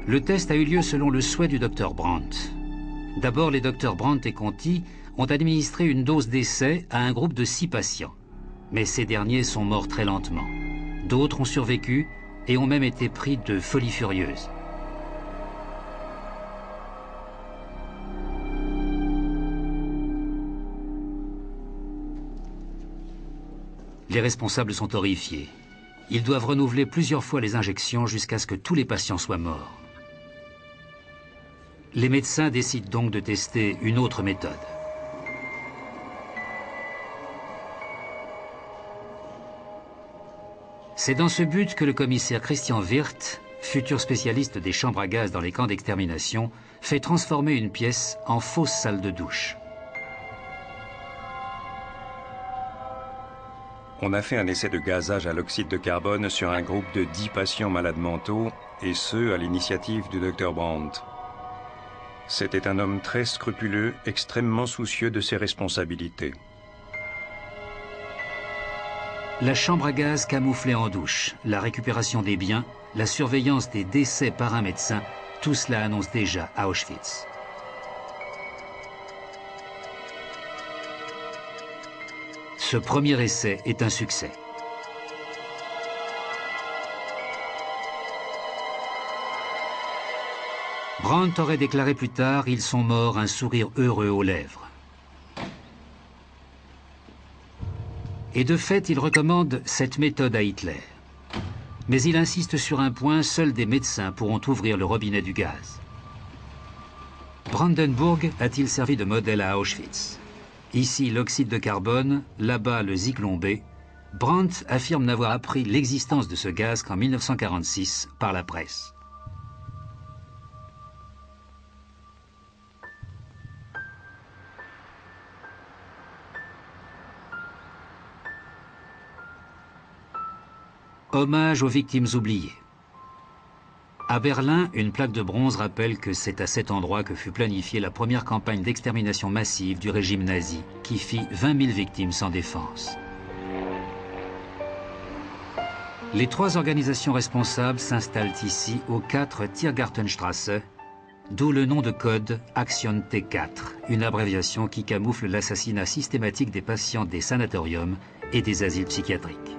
Le test a eu lieu selon le souhait du docteur Brandt. D'abord, les docteurs Brandt et Conti ont administré une dose d'essai à un groupe de 6 patients. Mais ces derniers sont morts très lentement. D'autres ont survécu et ont même été pris de folie furieuse. Les responsables sont horrifiés. Ils doivent renouveler plusieurs fois les injections jusqu'à ce que tous les patients soient morts. Les médecins décident donc de tester une autre méthode. C'est dans ce but que le commissaire Christian Wirth, futur spécialiste des chambres à gaz dans les camps d'extermination, fait transformer une pièce en fausse salle de douche. On a fait un essai de gazage à l'oxyde de carbone sur un groupe de 10 patients malades mentaux, et ce, à l'initiative du Dr Brandt. C'était un homme très scrupuleux, extrêmement soucieux de ses responsabilités. La chambre à gaz camouflée en douche, la récupération des biens, la surveillance des décès par un médecin, tout cela annonce déjà à Auschwitz. Ce premier essai est un succès. Brandt aurait déclaré plus tard « Ils sont morts, un sourire heureux aux lèvres ». Et de fait, il recommande cette méthode à Hitler. Mais il insiste sur un point, seuls des médecins pourront ouvrir le robinet du gaz. Brandenburg a-t-il servi de modèle à Auschwitz? Ici, l'oxyde de carbone, là-bas, le Zyklon B. Brandt affirme n'avoir appris l'existence de ce gaz qu'en 1946 par la presse. Hommage aux victimes oubliées. À Berlin, une plaque de bronze rappelle que c'est à cet endroit que fut planifiée la première campagne d'extermination massive du régime nazi, qui fit 20 000 victimes sans défense. Les 3 organisations responsables s'installent ici au 4 Tiergartenstrasse, d'où le nom de code Action T4, une abréviation qui camoufle l'assassinat systématique des patients des sanatoriums et des asiles psychiatriques.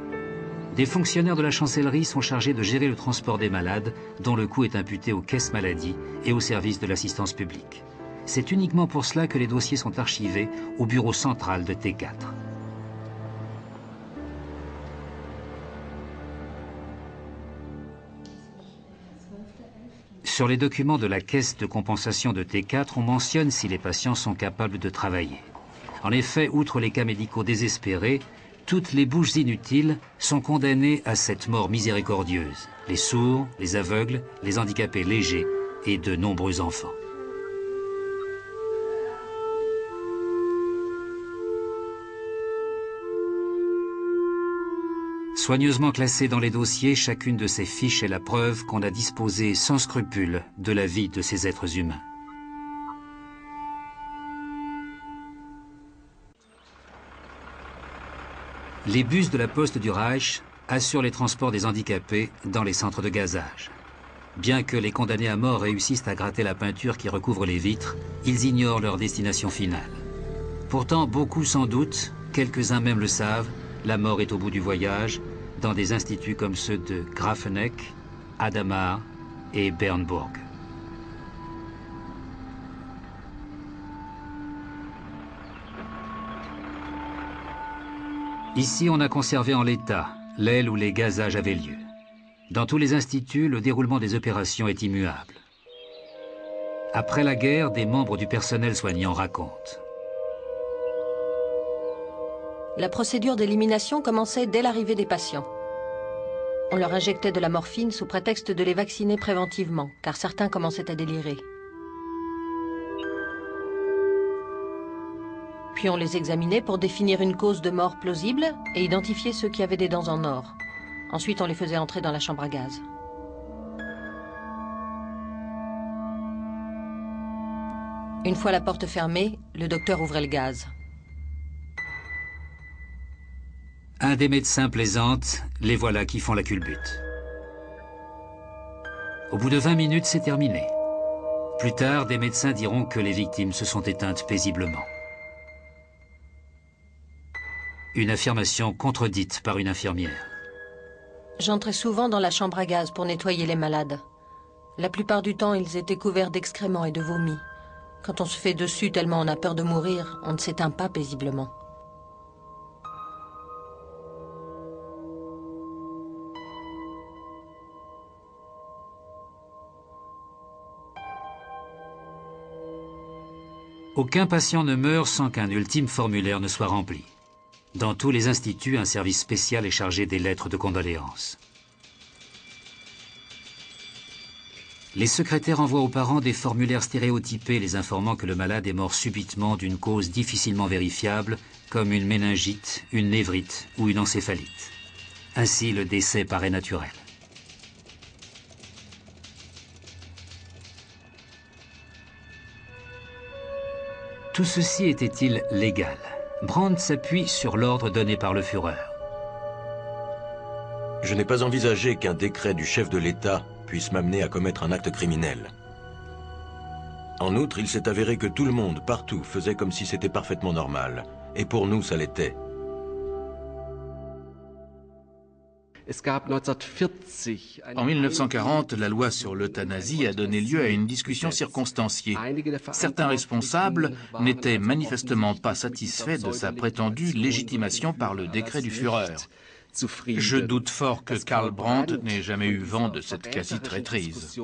Des fonctionnaires de la chancellerie sont chargés de gérer le transport des malades, dont le coût est imputé aux caisses maladie et au service de l'assistance publique. C'est uniquement pour cela que les dossiers sont archivés au bureau central de T4. Sur les documents de la caisse de compensation de T4, on mentionne si les patients sont capables de travailler. En effet, outre les cas médicaux désespérés, toutes les bouches inutiles sont condamnées à cette mort miséricordieuse. Les sourds, les aveugles, les handicapés légers et de nombreux enfants. Soigneusement classée dans les dossiers, chacune de ces fiches est la preuve qu'on a disposé sans scrupule de la vie de ces êtres humains. Les bus de la poste du Reich assurent les transports des handicapés dans les centres de gazage. Bien que les condamnés à mort réussissent à gratter la peinture qui recouvre les vitres, ils ignorent leur destination finale. Pourtant, beaucoup s'en doutent, quelques-uns même le savent, la mort est au bout du voyage, dans des instituts comme ceux de Grafenegg, Hadamar et Bernburg. Ici, on a conservé en l'état l'aile où les gazages avaient lieu. Dans tous les instituts, le déroulement des opérations est immuable. Après la guerre, des membres du personnel soignant racontent. La procédure d'élimination commençait dès l'arrivée des patients. On leur injectait de la morphine sous prétexte de les vacciner préventivement, car certains commençaient à délirer. Puis on les examinait pour définir une cause de mort plausible et identifier ceux qui avaient des dents en or. Ensuite, on les faisait entrer dans la chambre à gaz. Une fois la porte fermée, le docteur ouvrait le gaz. Un des médecins plaisante, les voilà qui font la culbute. Au bout de 20 minutes, c'est terminé. Plus tard, des médecins diront que les victimes se sont éteintes paisiblement. Une affirmation contredite par une infirmière. J'entrais souvent dans la chambre à gaz pour nettoyer les malades. La plupart du temps, ils étaient couverts d'excréments et de vomi. Quand on se fait dessus tellement on a peur de mourir, on ne s'éteint pas paisiblement. Aucun patient ne meurt sans qu'un ultime formulaire ne soit rempli. Dans tous les instituts, un service spécial est chargé des lettres de condoléances. Les secrétaires envoient aux parents des formulaires stéréotypés les informant que le malade est mort subitement d'une cause difficilement vérifiable, comme une méningite, une névrite ou une encéphalite. Ainsi, le décès paraît naturel. Tout ceci était-il légal? Brandt s'appuie sur l'ordre donné par le Führer. Je n'ai pas envisagé qu'un décret du chef de l'État puisse m'amener à commettre un acte criminel. En outre, il s'est avéré que tout le monde, partout, faisait comme si c'était parfaitement normal. Et pour nous, ça l'était. En 1940, la loi sur l'euthanasie a donné lieu à une discussion circonstanciée. Certains responsables n'étaient manifestement pas satisfaits de sa prétendue légitimation par le décret du Führer. Je doute fort que Karl Brandt n'ait jamais eu vent de cette quasi-traîtrise.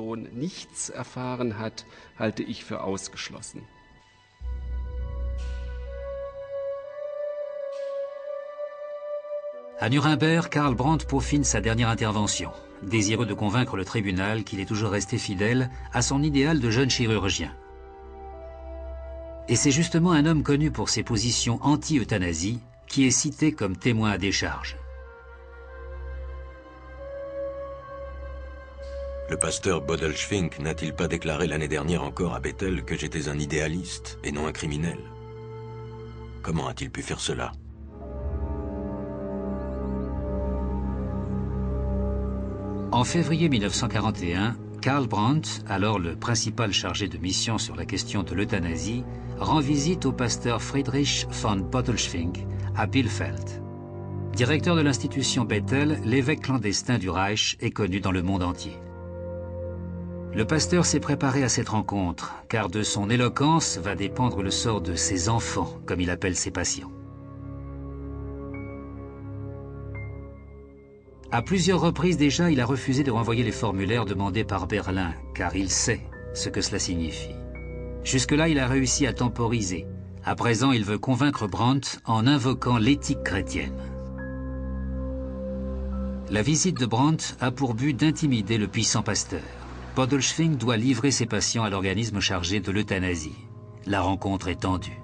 À Nuremberg, Karl Brandt peaufine sa dernière intervention, désireux de convaincre le tribunal qu'il est toujours resté fidèle à son idéal de jeune chirurgien. Et c'est justement un homme connu pour ses positions anti-euthanasie qui est cité comme témoin à décharge. Le pasteur Bodelschwingh n'a-t-il pas déclaré l'année dernière encore à Bethel que j'étais un idéaliste et non un criminel? Comment a-t-il pu faire cela? En février 1941, Karl Brandt, alors le principal chargé de mission sur la question de l'euthanasie, rend visite au pasteur Friedrich von Bodelschwingh à Bielefeld. Directeur de l'institution Bethel, l'évêque clandestin du Reich est connu dans le monde entier. Le pasteur s'est préparé à cette rencontre, car de son éloquence va dépendre le sort de ses enfants, comme il appelle ses patients. À plusieurs reprises déjà, il a refusé de renvoyer les formulaires demandés par Berlin, car il sait ce que cela signifie. Jusque-là, il a réussi à temporiser. À présent, il veut convaincre Brandt en invoquant l'éthique chrétienne. La visite de Brandt a pour but d'intimider le puissant Pasteur. Bodelschwingh doit livrer ses patients à l'organisme chargé de l'euthanasie. La rencontre est tendue.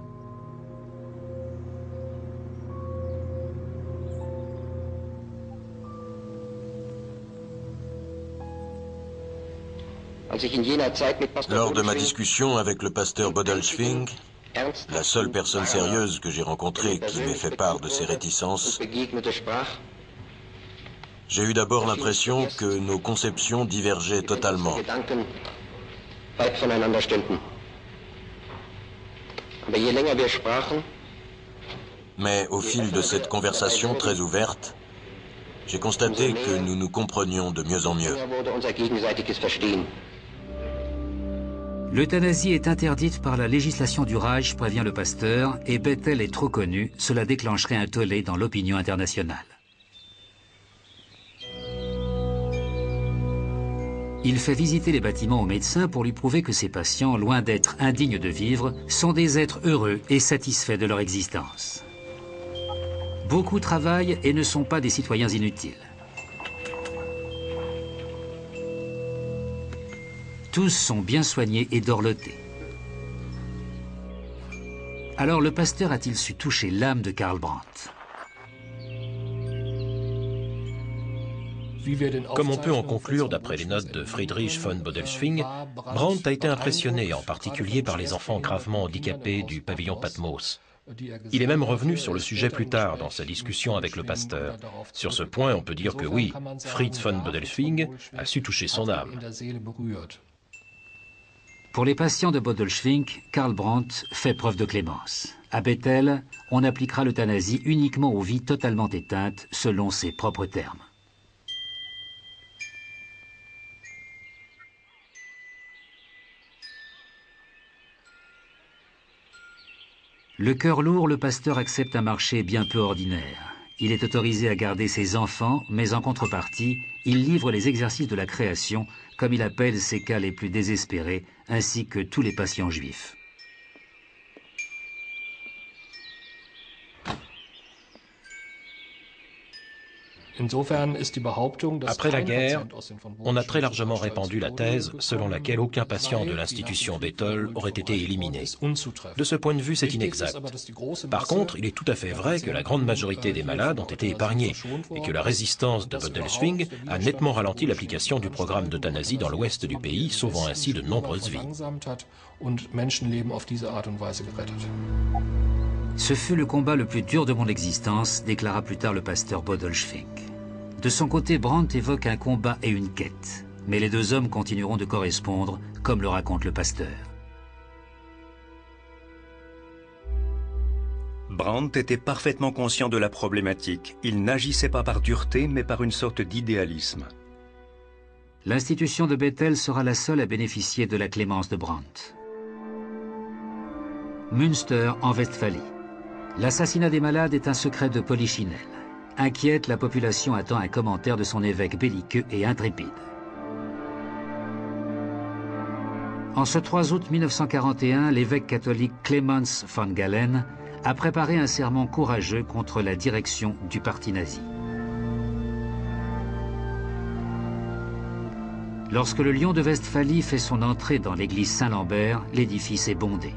Lors de ma discussion avec le pasteur Bodelschwingh, la seule personne sérieuse que j'ai rencontrée qui m'ait fait part de ses réticences, j'ai eu d'abord l'impression que nos conceptions divergeaient totalement. Mais au fil de cette conversation très ouverte, j'ai constaté que nous nous comprenions de mieux en mieux. L'euthanasie est interdite par la législation du Reich, prévient le pasteur, et Bethel est trop connu, cela déclencherait un tollé dans l'opinion internationale. Il fait visiter les bâtiments au médecin pour lui prouver que ses patients, loin d'être indignes de vivre, sont des êtres heureux et satisfaits de leur existence. Beaucoup travaillent et ne sont pas des citoyens inutiles. Tous sont bien soignés et dorlotés. Alors le pasteur a-t-il su toucher l'âme de Karl Brandt? Comme on peut en conclure d'après les notes de Friedrich von Bodelschwingh, Brandt a été impressionné en particulier par les enfants gravement handicapés du pavillon Patmos. Il est même revenu sur le sujet plus tard dans sa discussion avec le pasteur. Sur ce point, on peut dire que oui, Fritz von Bodelschwingh a su toucher son âme. Pour les patients de Bodelschwingh, Karl Brandt fait preuve de clémence. À Bethel, on appliquera l'euthanasie uniquement aux vies totalement éteintes, selon ses propres termes. Le cœur lourd, le pasteur accepte un marché bien peu ordinaire. Il est autorisé à garder ses enfants, mais en contrepartie, il livre les exercices de la création, comme il appelle ces cas les plus désespérés, ainsi que tous les patients juifs. Après la guerre, on a très largement répandu la thèse selon laquelle aucun patient de l'institution Bethel aurait été éliminé. De ce point de vue, c'est inexact. Par contre, il est tout à fait vrai que la grande majorité des malades ont été épargnés et que la résistance de Bodelschwingh a nettement ralenti l'application du programme d'euthanasie dans l'ouest du pays, sauvant ainsi de nombreuses vies. Ce fut le combat le plus dur de mon existence, déclara plus tard le pasteur Bodelschwingh. De son côté, Brandt évoque un combat et une quête. Mais les deux hommes continueront de correspondre, comme le raconte le pasteur. Brandt était parfaitement conscient de la problématique. Il n'agissait pas par dureté, mais par une sorte d'idéalisme. L'institution de Bethel sera la seule à bénéficier de la clémence de Brandt. Münster, en Westphalie. L'assassinat des malades est un secret de Polichinelle. Inquiète, la population attend un commentaire de son évêque belliqueux et intrépide. En ce 3 août 1941, l'évêque catholique Clemens von Galen a préparé un sermon courageux contre la direction du parti nazi. Lorsque le lion de Westphalie fait son entrée dans l'église Saint-Lambert, l'édifice est bondé.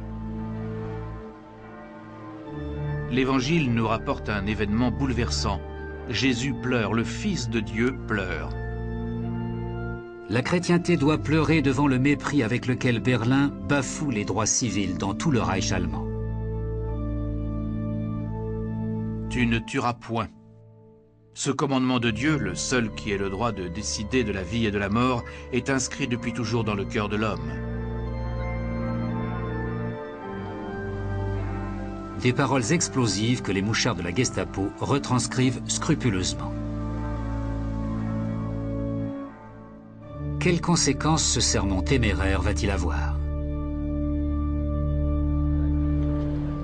L'Évangile nous rapporte un événement bouleversant. Jésus pleure, le Fils de Dieu pleure. La chrétienté doit pleurer devant le mépris avec lequel Berlin bafoue les droits civils dans tout le Reich allemand. Tu ne tueras point. Ce commandement de Dieu, le seul qui ait le droit de décider de la vie et de la mort, est inscrit depuis toujours dans le cœur de l'homme. Des paroles explosives que les mouchards de la Gestapo retranscrivent scrupuleusement. Quelles conséquences ce sermon téméraire va-t-il avoir?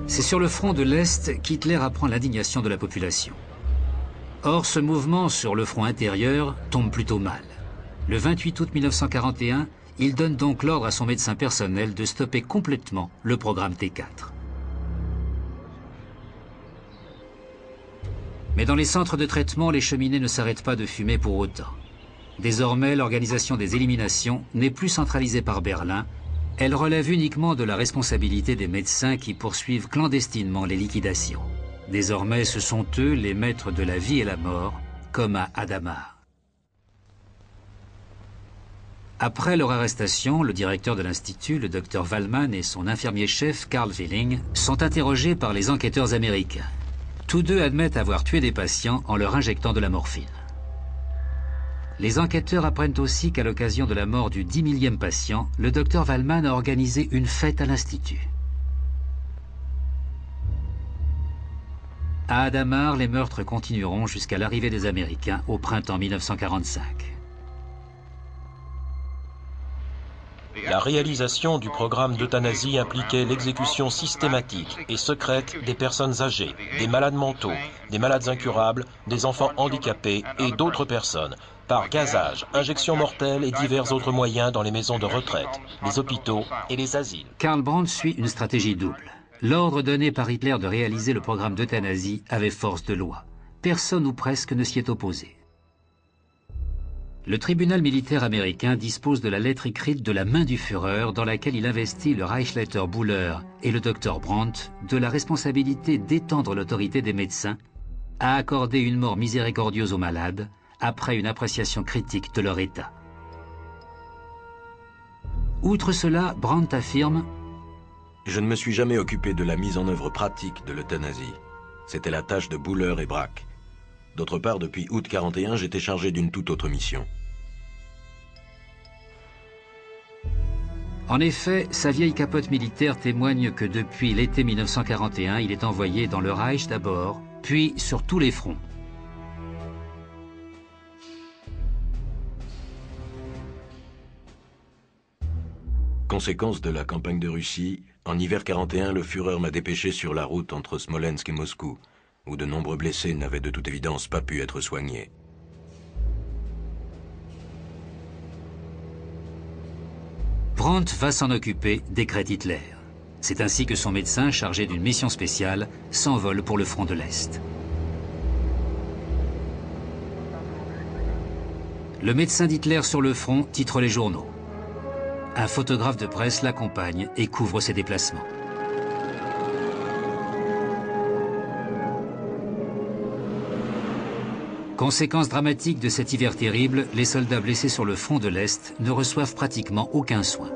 C'est sur le front de l'Est qu'Hitler apprend l'indignation de la population. Or, ce mouvement sur le front intérieur tombe plutôt mal. Le 28 août 1941, il donne donc l'ordre à son médecin personnel de stopper complètement le programme T4. Mais dans les centres de traitement, les cheminées ne s'arrêtent pas de fumer pour autant. Désormais, l'organisation des éliminations n'est plus centralisée par Berlin. Elle relève uniquement de la responsabilité des médecins qui poursuivent clandestinement les liquidations. Désormais, ce sont eux les maîtres de la vie et la mort, comme à Hadamar. Après leur arrestation, le directeur de l'Institut, le docteur Wallmann, et son infirmier-chef, Karl Willing, sont interrogés par les enquêteurs américains. Tous deux admettent avoir tué des patients en leur injectant de la morphine. Les enquêteurs apprennent aussi qu'à l'occasion de la mort du 10 000e patient, le docteur Wallmann a organisé une fête à l'Institut. À Hadamar, les meurtres continueront jusqu'à l'arrivée des Américains au printemps 1945. La réalisation du programme d'euthanasie impliquait l'exécution systématique et secrète des personnes âgées, des malades mentaux, des malades incurables, des enfants handicapés et d'autres personnes, par gazage, injection mortelle et divers autres moyens dans les maisons de retraite, les hôpitaux et les asiles. Karl Brandt suit une stratégie double. L'ordre donné par Hitler de réaliser le programme d'euthanasie avait force de loi. Personne ou presque ne s'y est opposé. Le tribunal militaire américain dispose de la lettre écrite de la main du Führer dans laquelle il investit le Reichsleiter Buller et le docteur Brandt de la responsabilité d'étendre l'autorité des médecins à accorder une mort miséricordieuse aux malades après une appréciation critique de leur état. Outre cela, Brandt affirme « Je ne me suis jamais occupé de la mise en œuvre pratique de l'euthanasie. C'était la tâche de Buller et Brack. D'autre part, depuis août 41, j'étais chargé d'une toute autre mission. » En effet, sa vieille capote militaire témoigne que depuis l'été 1941, il est envoyé dans le Reich d'abord, puis sur tous les fronts. Conséquence de la campagne de Russie, en hiver 41, le Führer m'a dépêché sur la route entre Smolensk et Moscou, où de nombreux blessés n'avaient de toute évidence pas pu être soignés. Brandt va s'en occuper, décrète Hitler. C'est ainsi que son médecin, chargé d'une mission spéciale, s'envole pour le front de l'Est. Le médecin d'Hitler sur le front titre les journaux. Un photographe de presse l'accompagne et couvre ses déplacements. Conséquence dramatique de cet hiver terrible, les soldats blessés sur le front de l'Est ne reçoivent pratiquement aucun soin.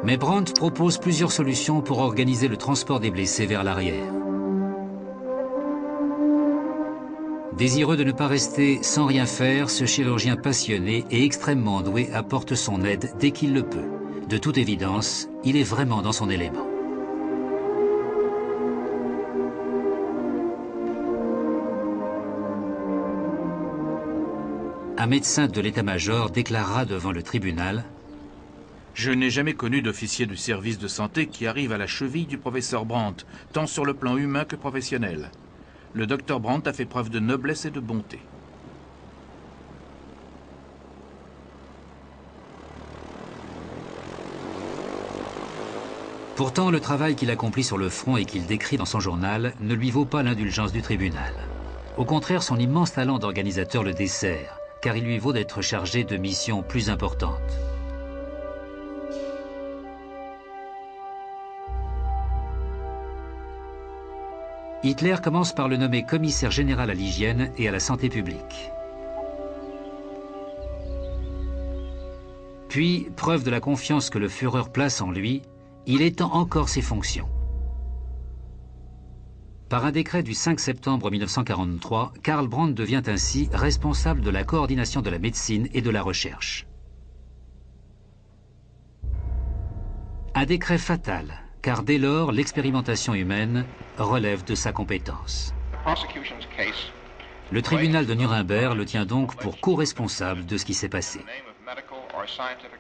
Mais Brandt propose plusieurs solutions pour organiser le transport des blessés vers l'arrière. Désireux de ne pas rester sans rien faire, ce chirurgien passionné et extrêmement doué apporte son aide dès qu'il le peut. De toute évidence, il est vraiment dans son élément. Un médecin de l'état-major déclarera devant le tribunal « Je n'ai jamais connu d'officier du service de santé qui arrive à la cheville du professeur Brandt, tant sur le plan humain que professionnel. Le docteur Brandt a fait preuve de noblesse et de bonté. » Pourtant, le travail qu'il accomplit sur le front et qu'il décrit dans son journal ne lui vaut pas l'indulgence du tribunal. Au contraire, son immense talent d'organisateur le dessert, car il lui vaut d'être chargé de missions plus importantes. Hitler commence par le nommer commissaire général à l'hygiène et à la santé publique. Puis, preuve de la confiance que le Führer place en lui, il étend encore ses fonctions. Par un décret du 5 septembre 1943, Karl Brandt devient ainsi responsable de la coordination de la médecine et de la recherche. Un décret fatal, car dès lors, l'expérimentation humaine relève de sa compétence. Le tribunal de Nuremberg le tient donc pour co-responsable de ce qui s'est passé.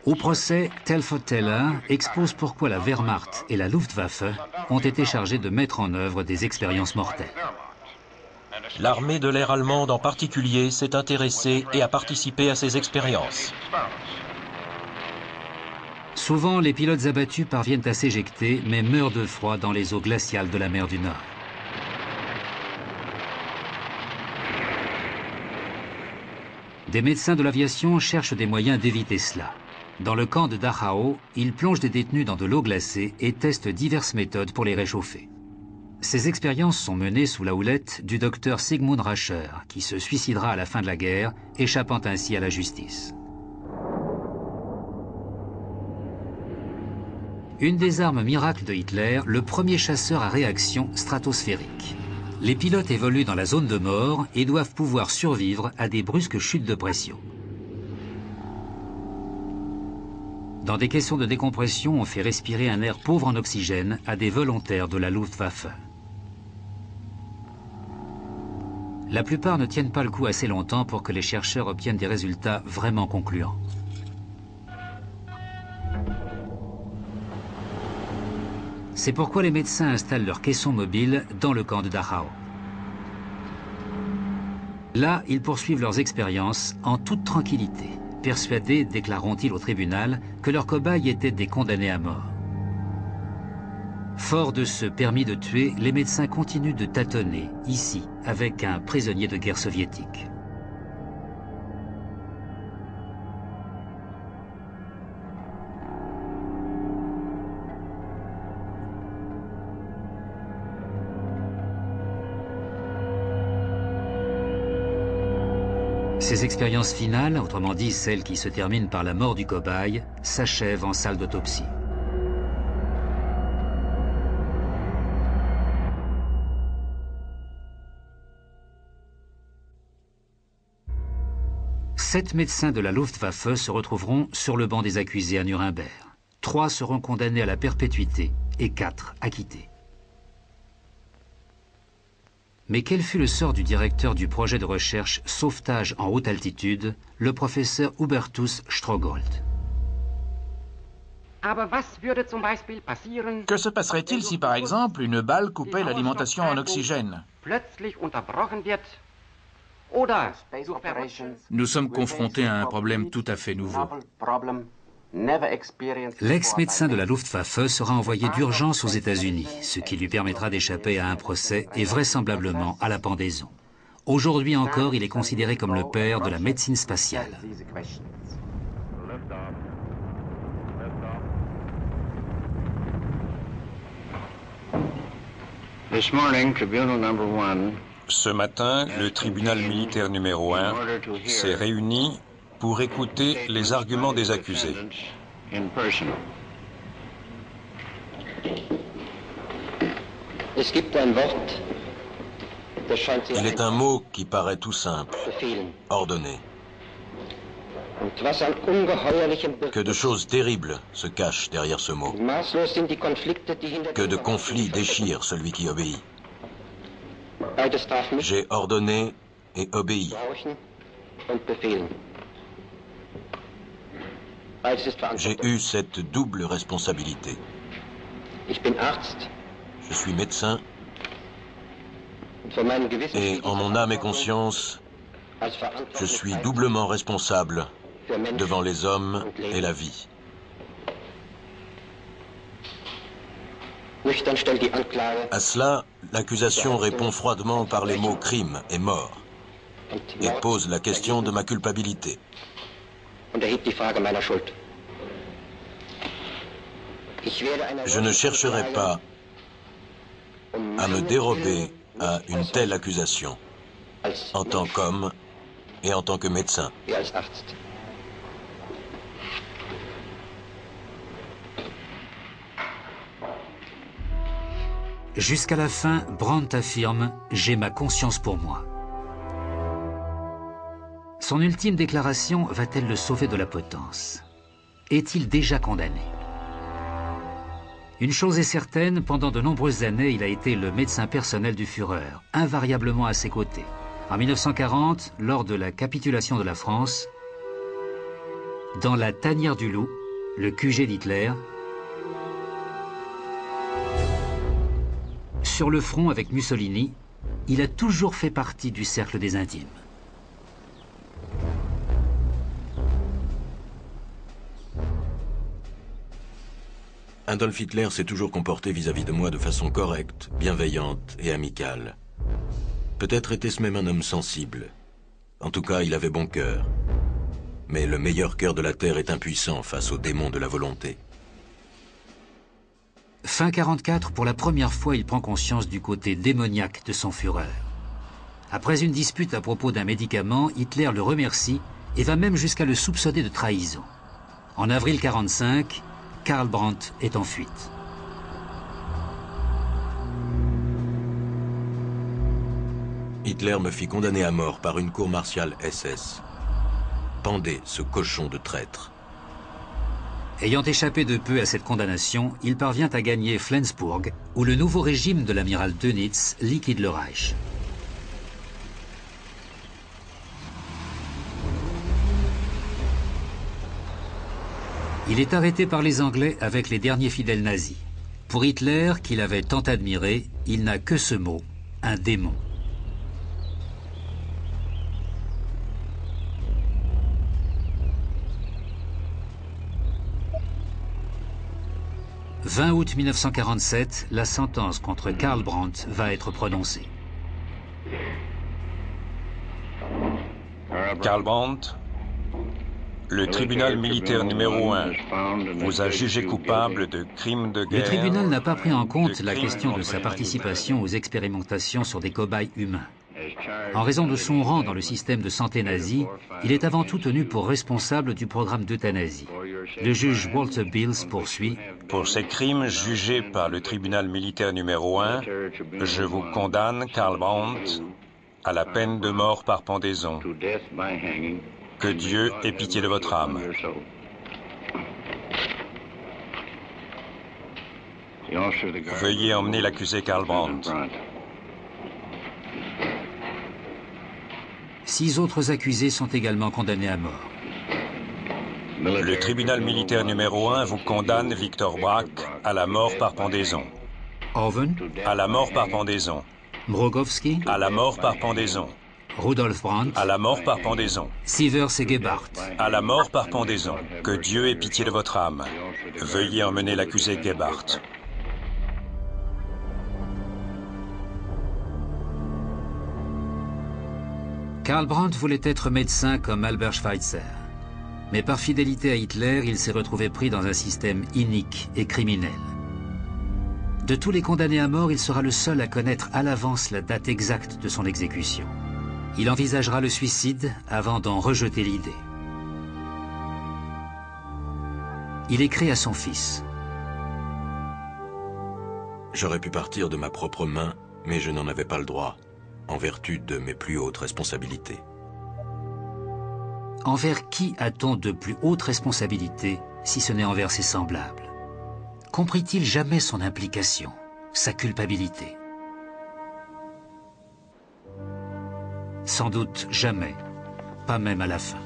Au procès, Telford-Teller expose pourquoi la Wehrmacht et la Luftwaffe ont été chargés de mettre en œuvre des expériences mortelles. L'armée de l'air allemande en particulier s'est intéressée et a participé à ces expériences. Souvent, les pilotes abattus parviennent à s'éjecter, mais meurent de froid dans les eaux glaciales de la mer du Nord. Des médecins de l'aviation cherchent des moyens d'éviter cela. Dans le camp de Dachau, ils plongent des détenus dans de l'eau glacée et testent diverses méthodes pour les réchauffer. Ces expériences sont menées sous la houlette du docteur Sigmund Rascher, qui se suicidera à la fin de la guerre, échappant ainsi à la justice. Une des armes miracles de Hitler, le premier chasseur à réaction stratosphérique. Les pilotes évoluent dans la zone de mort et doivent pouvoir survivre à des brusques chutes de pression. Dans des caissons de décompression, on fait respirer un air pauvre en oxygène à des volontaires de la Luftwaffe. La plupart ne tiennent pas le coup assez longtemps pour que les chercheurs obtiennent des résultats vraiment concluants. C'est pourquoi les médecins installent leurs caissons mobiles dans le camp de Dachau. Là, ils poursuivent leurs expériences en toute tranquillité, persuadés, déclareront-ils au tribunal, que leurs cobayes étaient des condamnés à mort. Forts de ce permis de tuer, les médecins continuent de tâtonner, ici, avec un prisonnier de guerre soviétique. Ces expériences finales, autrement dit celles qui se terminent par la mort du cobaye, s'achèvent en salle d'autopsie. Sept médecins de la Luftwaffe se retrouveront sur le banc des accusés à Nuremberg. 3 seront condamnés à la perpétuité et 4 acquittés. Mais quel fut le sort du directeur du projet de recherche Sauvetage en haute altitude, le professeur Hubertus Strogold? Que se passerait-il si, par exemple, une balle coupait l'alimentation en oxygène? Nous sommes confrontés à un problème tout à fait nouveau. L'ex-médecin de la Luftwaffe sera envoyé d'urgence aux États-Unis, ce qui lui permettra d'échapper à un procès et vraisemblablement à la pendaison. Aujourd'hui encore, il est considéré comme le père de la médecine spatiale. Ce matin, le tribunal militaire numéro 1 s'est réuni pour écouter les arguments des accusés. Il est un mot qui paraît tout simple, ordonner. Que de choses terribles se cachent derrière ce mot. Que de conflits déchirent celui qui obéit. J'ai ordonné et obéi. J'ai eu cette double responsabilité. Je suis médecin et en mon âme et conscience, je suis doublement responsable devant les hommes et la vie. À cela, l'accusation répond froidement par les mots crime et mort et pose la question de ma culpabilité. Je ne chercherai pas à me dérober à une telle accusation en tant qu'homme et en tant que médecin. Jusqu'à la fin, Brandt affirme « J'ai ma conscience pour moi ». Son ultime déclaration va-t-elle le sauver de la potence? Est-il déjà condamné? Une chose est certaine, pendant de nombreuses années, il a été le médecin personnel du Führer, invariablement à ses côtés. En 1940, lors de la capitulation de la France, dans la tanière du loup, le QG d'Hitler, sur le front avec Mussolini, il a toujours fait partie du cercle des intimes. Adolf Hitler s'est toujours comporté vis-à-vis de moi de façon correcte, bienveillante et amicale. Peut-être était-ce même un homme sensible. En tout cas, il avait bon cœur. Mais le meilleur cœur de la Terre est impuissant face aux démons de la volonté. Fin 1944, pour la première fois, il prend conscience du côté démoniaque de son Führer. Après une dispute à propos d'un médicament, Hitler le remercie et va même jusqu'à le soupçonner de trahison. En avril 1945, Karl Brandt est en fuite. Hitler me fit condamner à mort par une cour martiale SS. Pendez ce cochon de traître. Ayant échappé de peu à cette condamnation, il parvient à gagner Flensburg, où le nouveau régime de l'amiral Dönitz liquide le Reich. Il est arrêté par les Anglais avec les derniers fidèles nazis. Pour Hitler, qu'il avait tant admiré, il n'a que ce mot, un démon. « 20 août 1947, la sentence contre Karl Brandt va être prononcée. Karl Brandt, le tribunal militaire numéro 1 vous a jugé coupable de crimes de guerre. Le tribunal n'a pas pris en compte la question de sa participation aux expérimentations sur des cobayes humains. En raison de son rang dans le système de santé nazi, il est avant tout tenu pour responsable du programme d'euthanasie. Le juge Walter Bills poursuit. Pour ces crimes jugés par le tribunal militaire numéro 1, je vous condamne, Karl Brandt, à la peine de mort par pendaison. Que Dieu ait pitié de votre âme. Veuillez emmener l'accusé Karl Brandt. 6 autres accusés sont également condamnés à mort. Le tribunal militaire numéro 1 vous condamne, Victor Brack, à la mort par pendaison. Oven, à la mort par pendaison. Mrogowski, à la mort par pendaison. Rudolf Brandt, à la mort par pendaison. Sievers et Gebhardt, à la mort par pendaison. Que Dieu ait pitié de votre âme. Veuillez emmener l'accusé Gebhardt. Karl Brandt voulait être médecin comme Albert Schweitzer. Mais par fidélité à Hitler, il s'est retrouvé pris dans un système inique et criminel. De tous les condamnés à mort, il sera le seul à connaître à l'avance la date exacte de son exécution. Il envisagera le suicide avant d'en rejeter l'idée. Il écrit à son fils. J'aurais pu partir de ma propre main, mais je n'en avais pas le droit, en vertu de mes plus hautes responsabilités. Envers qui a-t-on de plus haute responsabilité, si ce n'est envers ses semblables? Comprit-il jamais son implication, sa culpabilité? Sans doute jamais, pas même à la fin.